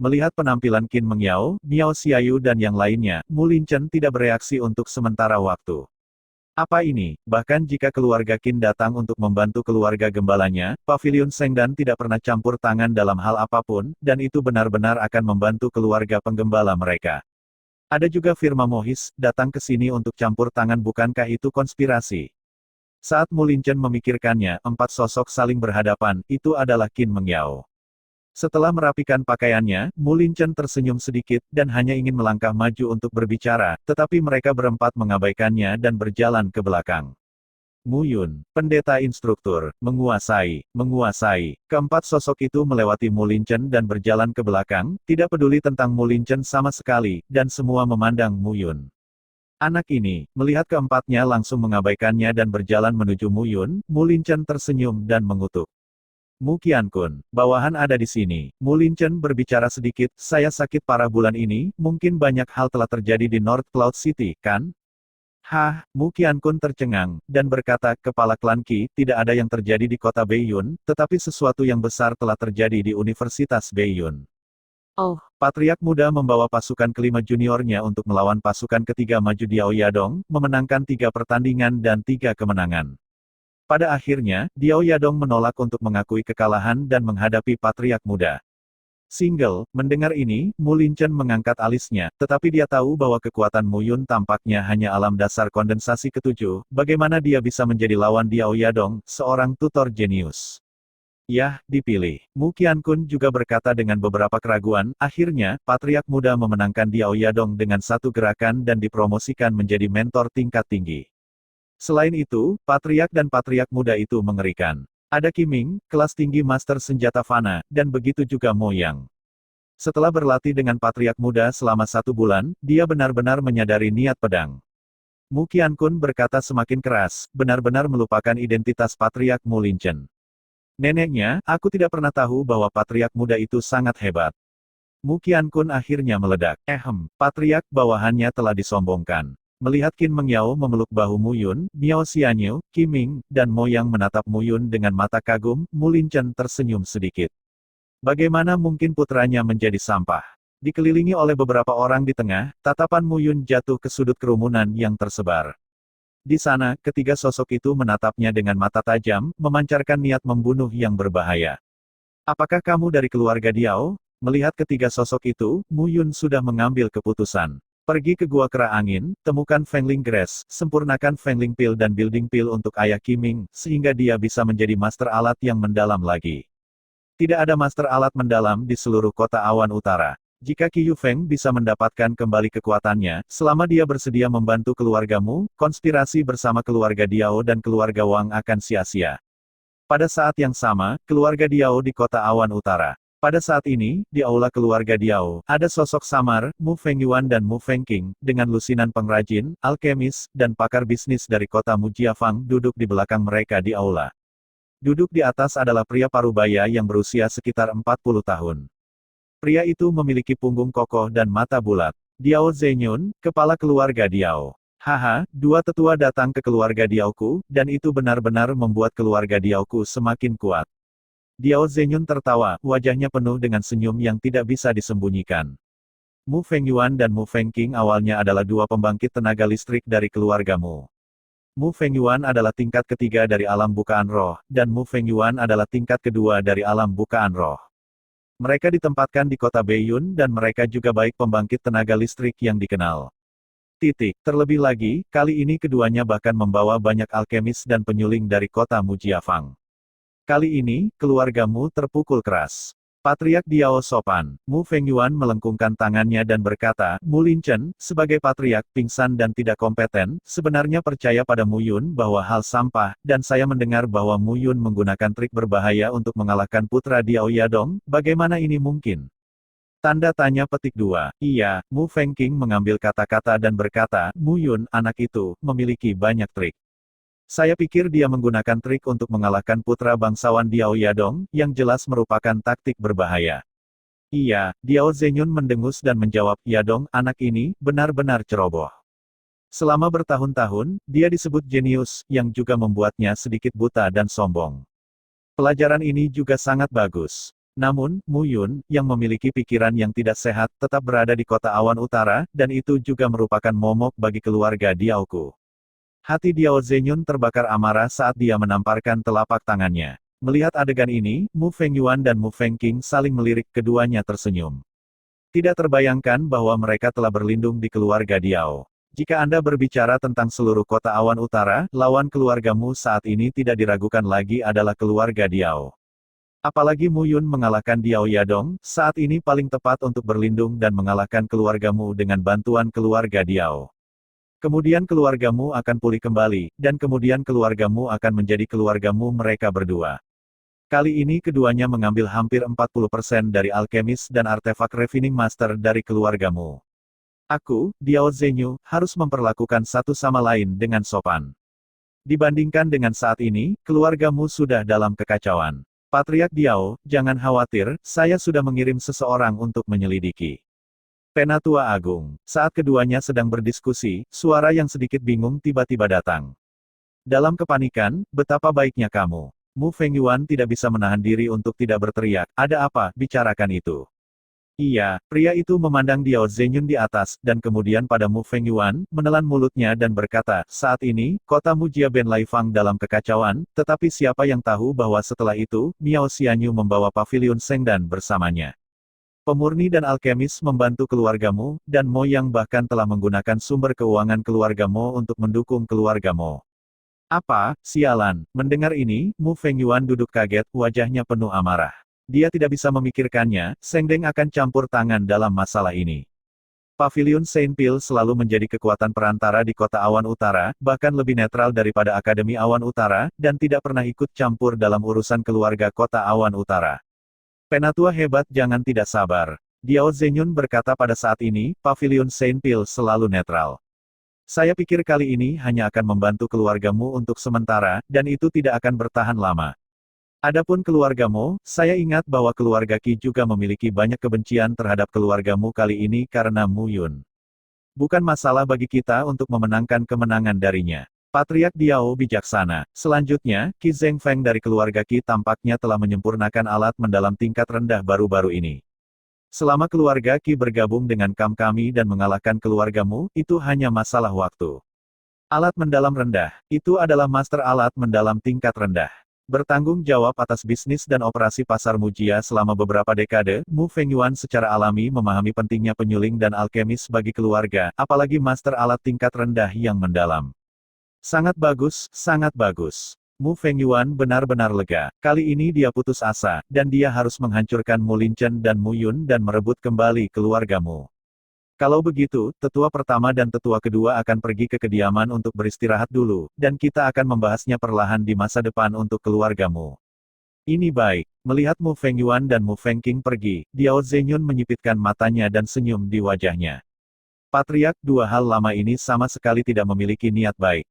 Melihat penampilan Qin Mengyao, Miao Xiaoyu dan yang lainnya, Mu Linchen tidak bereaksi untuk sementara waktu. Apa ini? Bahkan jika keluarga Qin datang untuk membantu keluarga gembalanya, Pavilion Sengdan tidak pernah campur tangan dalam hal apapun, dan itu benar-benar akan membantu keluarga penggembala mereka. Ada juga firma Mohis, datang ke sini untuk campur tangan, bukankah itu konspirasi? Saat Mu Linchen memikirkannya, 4 sosok saling berhadapan, itu adalah Qin Mengyao. Setelah merapikan pakaiannya, Mu Linchen tersenyum sedikit, dan hanya ingin melangkah maju untuk berbicara, tetapi mereka berempat mengabaikannya dan berjalan ke belakang. Mu Yun, pendeta instruktur, menguasai. Keempat sosok itu melewati Mu Linchen dan berjalan ke belakang, tidak peduli tentang Mu Linchen sama sekali, dan semua memandang Mu Yun. Anak ini, melihat keempatnya langsung mengabaikannya dan berjalan menuju Mu Yun, Mu Linchen tersenyum dan mengutuk. Mu Qiankun, bawahan ada di sini. Mu Linchen berbicara sedikit, saya sakit parah bulan ini, mungkin banyak hal telah terjadi di North Cloud City, kan? Hah, Mu Qiankun tercengang, dan berkata, kepala klan Qi, tidak ada yang terjadi di kota Beiyun, tetapi sesuatu yang besar telah terjadi di Universitas Beiyun. Oh, Patriark muda membawa pasukan kelima juniornya untuk melawan pasukan ketiga maju Diao Yadong, memenangkan 3 pertandingan dan 3 kemenangan. Pada akhirnya, Diao Yadong menolak untuk mengakui kekalahan dan menghadapi Patriark muda. Mendengar ini, Mu Linchen mengangkat alisnya, tetapi dia tahu bahwa kekuatan Mu Yun tampaknya hanya alam dasar kondensasi ketujuh, bagaimana dia bisa menjadi lawan Diao Yadong, seorang tutor jenius. Yah, dipilih. Mu Qiankun juga berkata dengan beberapa keraguan, akhirnya, Patriark muda memenangkan Diao Yadong dengan satu gerakan dan dipromosikan menjadi mentor tingkat tinggi. Selain itu, Patriark dan Patriark muda itu mengerikan. Ada Qiming, kelas tinggi master senjata fana, dan begitu juga Mo Yang. Setelah berlatih dengan Patriark muda selama 1 bulan, dia benar-benar menyadari niat pedang. Mu Qiankun berkata semakin keras, benar-benar melupakan identitas Patriark Mu Linchen. Neneknya, aku tidak pernah tahu bahwa Patriark muda itu sangat hebat. Mu Qiankun akhirnya meledak. Patriark bawahannya telah disombongkan. Melihat Qin Mengyao memeluk bahu Mu Yun, Miao Xianyu, Qiming, dan Mo Yang menatap Mu Yun dengan mata kagum, Mu Linchen tersenyum sedikit. Bagaimana mungkin putranya menjadi sampah? Dikelilingi oleh beberapa orang di tengah, tatapan Mu Yun jatuh ke sudut kerumunan yang tersebar. Di sana, ketiga sosok itu menatapnya dengan mata tajam, memancarkan niat membunuh yang berbahaya. Apakah kamu dari keluarga Diao? Melihat ketiga sosok itu, Mu Yun sudah mengambil keputusan. Pergi ke Gua Kera Angin, temukan Fengling Grass, sempurnakan Fengling Pill dan Building Pill untuk ayah Qiming, sehingga dia bisa menjadi master alat yang mendalam lagi. Tidak ada master alat mendalam di seluruh kota Awan Utara. Jika Qi Yufeng bisa mendapatkan kembali kekuatannya, selama dia bersedia membantu keluargamu, konspirasi bersama keluarga Diao dan keluarga Wang akan sia-sia. Pada saat yang sama, keluarga Diao di kota Awan Utara. Pada saat ini, di aula keluarga Diao, ada sosok samar, Mu Fengyuan dan Mu Fengqing, dengan lusinan pengrajin, alkemis, dan pakar bisnis dari kota Mujiafang duduk di belakang mereka di aula. Duduk di atas adalah pria parubaya yang berusia sekitar 40 tahun. Pria itu memiliki punggung kokoh dan mata bulat. Diao Zenyun, kepala keluarga Diao. Haha, 2 tetua datang ke keluarga Diaoku, dan itu benar-benar membuat keluarga Diaoku semakin kuat. Diao Zenyun tertawa, wajahnya penuh dengan senyum yang tidak bisa disembunyikan. Mu Fengyuan dan Mu Fengqing awalnya adalah dua pembangkit tenaga listrik dari keluargamu. Mu Fengyuan adalah tingkat ketiga dari alam bukaan roh, dan Mu Fengyuan adalah tingkat kedua dari alam bukaan roh. Mereka ditempatkan di kota Beiyun dan mereka juga baik pembangkit tenaga listrik yang dikenal. Terlebih lagi, kali ini keduanya bahkan membawa banyak alkemis dan penyuling dari kota Mujiafang. Kali ini, keluargamu terpukul keras. Patriark Diao sopan. Mu Fengyuan melengkungkan tangannya dan berkata, Mu Linchen, sebagai patriark pingsan dan tidak kompeten, sebenarnya percaya pada Mu Yun bahwa hal sampah, dan saya mendengar bahwa Mu Yun menggunakan trik berbahaya untuk mengalahkan putra Diao Yadong, bagaimana ini mungkin? Tanda tanya petik 2. Iya, Mu Fengqing mengambil kata-kata dan berkata, Mu Yun, anak itu, memiliki banyak trik. Saya pikir dia menggunakan trik untuk mengalahkan putra bangsawan Diao Yadong, yang jelas merupakan taktik berbahaya. Iya, Diao Zenyun mendengus dan menjawab, Yadong, anak ini, benar-benar ceroboh. Selama bertahun-tahun, dia disebut jenius, yang juga membuatnya sedikit buta dan sombong. Pelajaran ini juga sangat bagus. Namun, Mu Yun, yang memiliki pikiran yang tidak sehat, tetap berada di kota awan utara, dan itu juga merupakan momok bagi keluarga Diaoku. Hati Diao Zenyun terbakar amarah saat dia menamparkan telapak tangannya. Melihat adegan ini, Mu Fengyuan dan Mu Fengqing saling melirik, keduanya tersenyum. Tidak terbayangkan bahwa mereka telah berlindung di keluarga Diao. Jika Anda berbicara tentang seluruh kota awan utara, lawan keluargamu saat ini tidak diragukan lagi adalah keluarga Diao. Apalagi Mu Yun mengalahkan Diao Yadong, saat ini paling tepat untuk berlindung dan mengalahkan keluargamu dengan bantuan keluarga Diao. Kemudian keluargamu akan pulih kembali, dan kemudian keluargamu akan menjadi keluargamu mereka berdua. Kali ini keduanya mengambil hampir 40% dari alkemis dan artefak Refining Master dari keluargamu. Aku, Diao Zenyu, harus memperlakukan satu sama lain dengan sopan. Dibandingkan dengan saat ini, keluargamu sudah dalam kekacauan. Patriark Diao, jangan khawatir, saya sudah mengirim seseorang untuk menyelidiki. Penatua Agung. Saat keduanya sedang berdiskusi, suara yang sedikit bingung tiba-tiba datang. Dalam kepanikan, betapa baiknya kamu. Mu Fengyuan tidak bisa menahan diri untuk tidak berteriak, ada apa, bicarakan itu. Iya, pria itu memandang Diao Zenyun di atas, dan kemudian pada Mu Fengyuan, menelan mulutnya dan berkata, saat ini, kota Mujia Ben Laifang dalam kekacauan, tetapi siapa yang tahu bahwa setelah itu, Miao Xianyu membawa pavilion Sengdan bersamanya. Pemurni dan alkemis membantu keluargamu, dan Mo yang bahkan telah menggunakan sumber keuangan keluargamu untuk mendukung keluargamu. Apa, sialan, mendengar ini, Mu Fengyuan duduk kaget, wajahnya penuh amarah. Dia tidak bisa memikirkannya, Sengdeng akan campur tangan dalam masalah ini. Pavilion Saint Pil selalu menjadi kekuatan perantara di kota awan utara, bahkan lebih netral daripada Akademi Awan Utara, dan tidak pernah ikut campur dalam urusan keluarga kota awan utara. Penatua hebat jangan tidak sabar. Diao Zenyun berkata pada saat ini, Pavilion Saint Pil selalu netral. Saya pikir kali ini hanya akan membantu keluargamu untuk sementara, dan itu tidak akan bertahan lama. Adapun keluargamu, saya ingat bahwa keluarga Qi juga memiliki banyak kebencian terhadap keluargamu kali ini karena Mu Yun. Bukan masalah bagi kita untuk memenangkan kemenangan darinya. Patriark Diao bijaksana. Selanjutnya, Qi Zhengfeng dari keluarga Qi tampaknya telah menyempurnakan alat mendalam tingkat rendah baru-baru ini. Selama keluarga Qi bergabung dengan kami dan mengalahkan keluargamu, itu hanya masalah waktu. Alat mendalam rendah, itu adalah master alat mendalam tingkat rendah. Bertanggung jawab atas bisnis dan operasi pasar Mujia selama beberapa dekade, Mu Fengyuan secara alami memahami pentingnya penyuling dan alkemis bagi keluarga, apalagi master alat tingkat rendah yang mendalam. Sangat bagus, sangat bagus. Mu Fengyuan benar-benar lega. Kali ini dia putus asa, dan dia harus menghancurkan Mu Linchen dan Mu Yun dan merebut kembali keluargamu. Kalau begitu, tetua pertama dan tetua kedua akan pergi ke kediaman untuk beristirahat dulu, dan kita akan membahasnya perlahan di masa depan untuk keluargamu. Ini baik. Melihat Mu Fengyuan dan Mu Fengqing pergi, Diao Zenyun menyipitkan matanya dan senyum di wajahnya. Patriark, dua hal lama ini sama sekali tidak memiliki niat baik.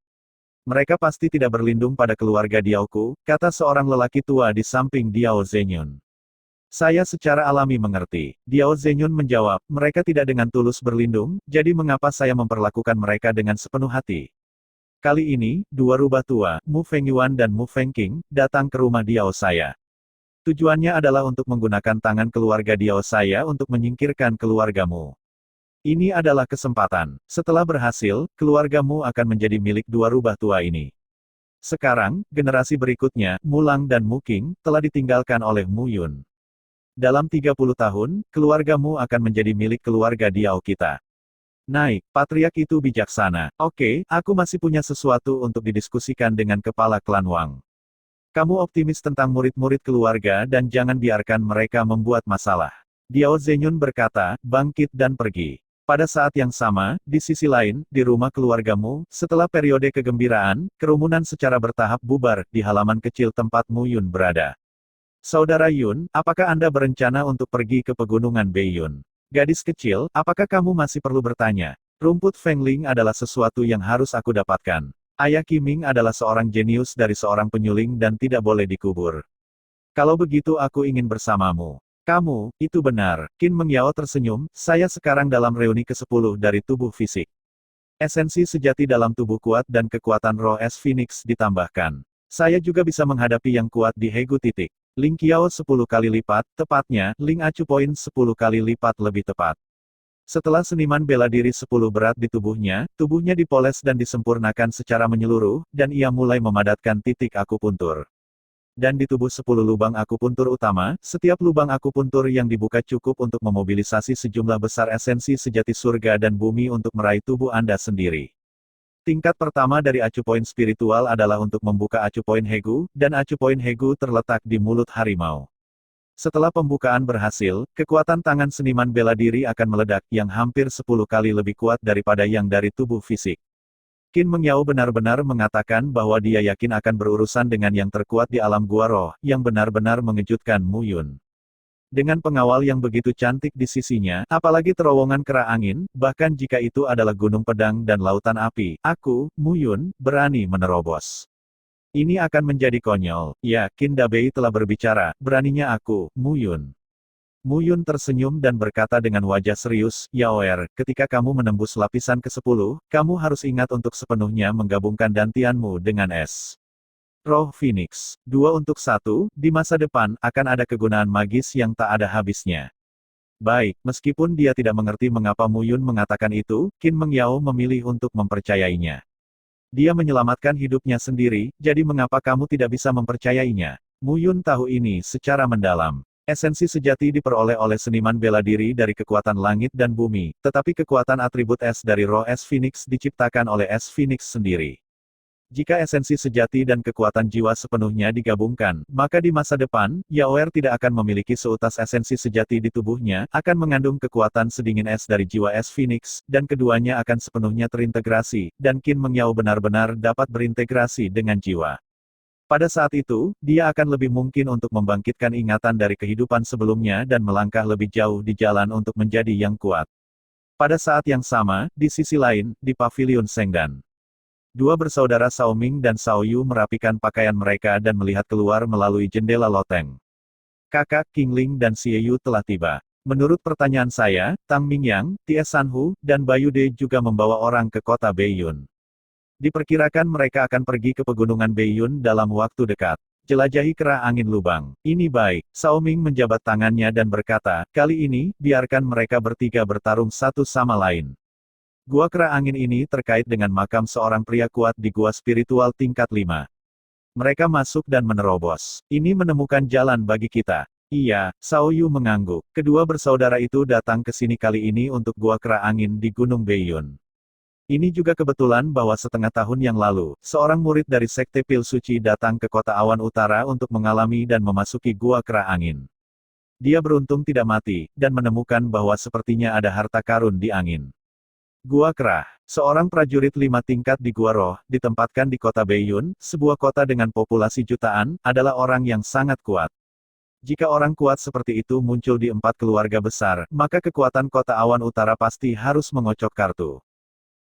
Mereka pasti tidak berlindung pada keluarga Diaoku, kata seorang lelaki tua di samping Diao Zenyun. Saya secara alami mengerti. Diao Zenyun menjawab, mereka tidak dengan tulus berlindung, jadi mengapa saya memperlakukan mereka dengan sepenuh hati? Kali ini, dua rubah tua, Mu Fengyuan dan Mu Fengqing, datang ke rumah Diao saya. Tujuannya adalah untuk menggunakan tangan keluarga Diao saya untuk menyingkirkan keluargamu. Ini adalah kesempatan. Setelah berhasil, keluargamu akan menjadi milik dua rubah tua ini. Sekarang, generasi berikutnya, Mulang dan Muking, telah ditinggalkan oleh Mu Yun. Dalam 30 tahun, keluargamu akan menjadi milik keluarga Diao kita. Naik, patriark itu bijaksana. Oke, aku masih punya sesuatu untuk didiskusikan dengan kepala klan Wang. Kamu optimis tentang murid-murid keluarga dan jangan biarkan mereka membuat masalah. Diao Zenyun berkata, bangkit dan pergi. Pada saat yang sama, di sisi lain, di rumah keluargamu, setelah periode kegembiraan, kerumunan secara bertahap bubar di halaman kecil tempat Mu Yun berada. Saudara Yun, apakah Anda berencana untuk pergi ke pegunungan Beiyun? Gadis kecil, apakah kamu masih perlu bertanya? Rumput Fengling adalah sesuatu yang harus aku dapatkan. Ayah Qiming adalah seorang jenius dari seorang penyuling dan tidak boleh dikubur. Kalau begitu aku ingin bersamamu. Kamu, itu benar. Qin Mengyao tersenyum, saya sekarang dalam reuni ke-10 dari tubuh fisik. Esensi sejati dalam tubuh kuat dan kekuatan roh es Phoenix ditambahkan. Saya juga bisa menghadapi yang kuat di Hegu titik. Ling Qiao 10 kali lipat, tepatnya, Ling Acu Point 10 kali lipat lebih tepat. Setelah seniman bela diri 10 berat di tubuhnya dipoles dan disempurnakan secara menyeluruh, dan ia mulai memadatkan titik akupuntur. Dan di tubuh 10 lubang akupuntur utama, setiap lubang akupuntur yang dibuka cukup untuk memobilisasi sejumlah besar esensi sejati surga dan bumi untuk meraih tubuh Anda sendiri. Tingkat pertama dari Acu Point spiritual adalah untuk membuka Acu Point Hegu, dan Acu Point Hegu terletak di mulut harimau. Setelah pembukaan berhasil, kekuatan tangan seniman bela diri akan meledak yang hampir 10 kali lebih kuat daripada yang dari tubuh fisik. Qin Mengyao benar-benar mengatakan bahwa dia yakin akan berurusan dengan yang terkuat di alam gua roh, yang benar-benar mengejutkan Mu Yun. Dengan pengawal yang begitu cantik di sisinya, apalagi terowongan kera angin, bahkan jika itu adalah gunung pedang dan lautan api, aku, Mu Yun, berani menerobos. Ini akan menjadi konyol. Ya, Qin Dabei telah berbicara, beraninya aku, Mu Yun. Mu Yun tersenyum dan berkata dengan wajah serius, Yaoer, ketika kamu menembus lapisan ke-10, kamu harus ingat untuk sepenuhnya menggabungkan dantianmu dengan es. Roh Phoenix. 2 untuk 1, di masa depan, akan ada kegunaan magis yang tak ada habisnya. Baik, meskipun dia tidak mengerti mengapa Mu Yun mengatakan itu, Qin Mengyao memilih untuk mempercayainya. Dia menyelamatkan hidupnya sendiri, jadi mengapa kamu tidak bisa mempercayainya? Mu Yun tahu ini secara mendalam. Esensi sejati diperoleh oleh seniman bela diri dari kekuatan langit dan bumi, tetapi kekuatan atribut es dari roh es Phoenix diciptakan oleh es Phoenix sendiri. Jika esensi sejati dan kekuatan jiwa sepenuhnya digabungkan, maka di masa depan, Yaoer tidak akan memiliki seutas esensi sejati di tubuhnya, akan mengandung kekuatan sedingin es dari jiwa es Phoenix, dan keduanya akan sepenuhnya terintegrasi, dan Qin Mengyao benar-benar dapat berintegrasi dengan jiwa. Pada saat itu, dia akan lebih mungkin untuk membangkitkan ingatan dari kehidupan sebelumnya dan melangkah lebih jauh di jalan untuk menjadi yang kuat. Pada saat yang sama, di sisi lain, di pavilion Sengdan. Dua bersaudara Sao Ming dan Sao Yu merapikan pakaian mereka dan melihat keluar melalui jendela loteng. Kakak, King Ling dan Xie Yu telah tiba. Menurut pertanyaan saya, Tang Mingyang, Tie Sanhu, dan Bayu De juga membawa orang ke kota Beiyun. Diperkirakan mereka akan pergi ke pegunungan Beiyun dalam waktu dekat. Jelajahi kera angin lubang. Ini baik. Sao Ming menjabat tangannya dan berkata, kali ini, biarkan mereka bertiga bertarung satu sama lain. Gua kera angin ini terkait dengan makam seorang pria kuat di gua spiritual tingkat 5. Mereka masuk dan menerobos. Ini menemukan jalan bagi kita. Iya, Sao Yu mengangguk. Kedua bersaudara itu datang ke sini kali ini untuk gua kera angin di Gunung Beiyun. Ini juga kebetulan bahwa setengah tahun yang lalu, seorang murid dari Sekte Pil Suci datang ke kota Awan Utara untuk mengalami dan memasuki gua kera angin. Dia beruntung tidak mati, dan menemukan bahwa sepertinya ada harta karun di angin. Gua Kera, seorang prajurit 5 tingkat di Gua Roh, ditempatkan di kota Beiyun, sebuah kota dengan populasi jutaan, adalah orang yang sangat kuat. Jika orang kuat seperti itu muncul di 4 keluarga besar, maka kekuatan kota Awan Utara pasti harus mengocok kartu.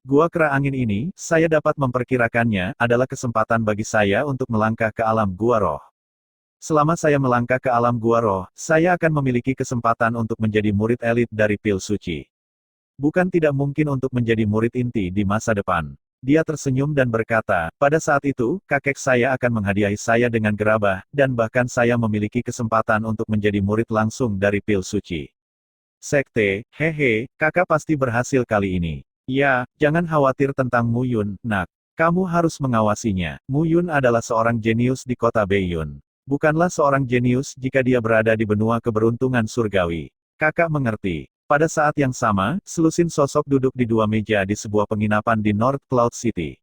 Gua Kera angin ini, saya dapat memperkirakannya, adalah kesempatan bagi saya untuk melangkah ke alam Gua Roh. Selama saya melangkah ke alam Gua Roh, saya akan memiliki kesempatan untuk menjadi murid elit dari Pil Suci. Bukan tidak mungkin untuk menjadi murid inti di masa depan. Dia tersenyum dan berkata, pada saat itu, kakek saya akan menghadiahi saya dengan gerabah, dan bahkan saya memiliki kesempatan untuk menjadi murid langsung dari Pil Suci. Sekte, hehe, kakak pasti berhasil kali ini. Ya, jangan khawatir tentang Mu Yun, nak. Kamu harus mengawasinya. Mu Yun adalah seorang jenius di kota Beiyun. Bukanlah seorang jenius jika dia berada di benua keberuntungan surgawi. Kakak mengerti. Pada saat yang sama, selusin sosok duduk di dua meja di sebuah penginapan di North Cloud City.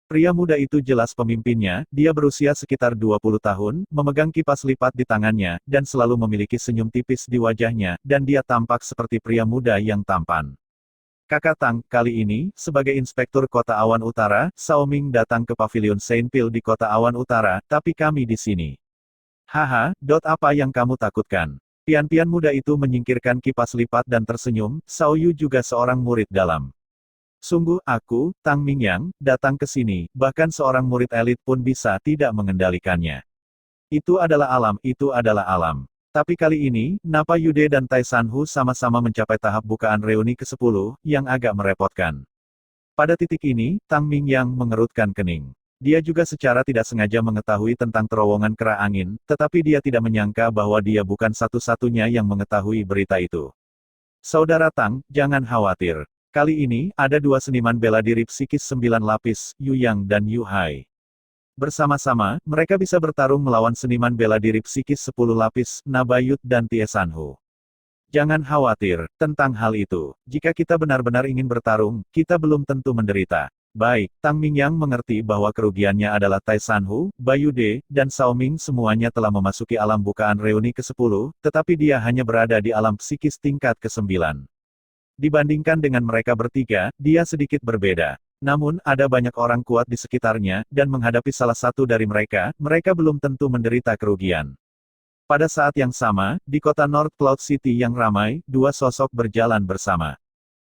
Pria muda itu jelas pemimpinnya, dia berusia sekitar 20 tahun, memegang kipas lipat di tangannya, dan selalu memiliki senyum tipis di wajahnya, dan dia tampak seperti pria muda yang tampan. Kakak Tang, kali ini, sebagai Inspektur Kota Awan Utara, Sao Ming datang ke Pavilion Saint Pil di Kota Awan Utara, tapi kami di sini. Haha, apa yang kamu takutkan? Pian-pian muda itu menyingkirkan kipas lipat dan tersenyum, Sao Yu juga seorang murid dalam. Sungguh, aku, Tang Mingyang, datang ke sini, bahkan seorang murid elit pun bisa tidak mengendalikannya. Itu adalah alam, itu adalah alam. Tapi kali ini, Napa Yude dan Tai Sanhu sama-sama mencapai tahap bukaan reuni ke-10, yang agak merepotkan. Pada titik ini, Tang Mingyang mengerutkan kening. Dia juga secara tidak sengaja mengetahui tentang terowongan kera angin, tetapi dia tidak menyangka bahwa dia bukan satu-satunya yang mengetahui berita itu. Saudara Tang, jangan khawatir. Kali ini, ada dua seniman bela diri psikis 9 lapis, Yu Yang dan Yu Hai. Bersama-sama, mereka bisa bertarung melawan seniman bela diri psikis 10 lapis, Nabayut dan Tie Sanhu. Jangan khawatir tentang hal itu. Jika kita benar-benar ingin bertarung, kita belum tentu menderita. Baik, Tang Mingyang mengerti bahwa kerugiannya adalah Tai Sanhu, Bayude, dan Sao Ming semuanya telah memasuki alam bukaan reuni ke-10, tetapi dia hanya berada di alam psikis tingkat ke-9. Dibandingkan dengan mereka bertiga, dia sedikit berbeda. Namun, ada banyak orang kuat di sekitarnya, dan menghadapi salah satu dari mereka, mereka belum tentu menderita kerugian. Pada saat yang sama, di kota North Cloud City yang ramai, dua sosok berjalan bersama.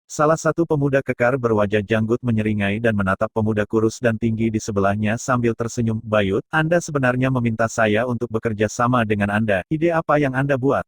Salah satu pemuda kekar berwajah janggut menyeringai dan menatap pemuda kurus dan tinggi di sebelahnya sambil tersenyum. Bayut, Anda sebenarnya meminta saya untuk bekerja sama dengan Anda, ide apa yang Anda buat?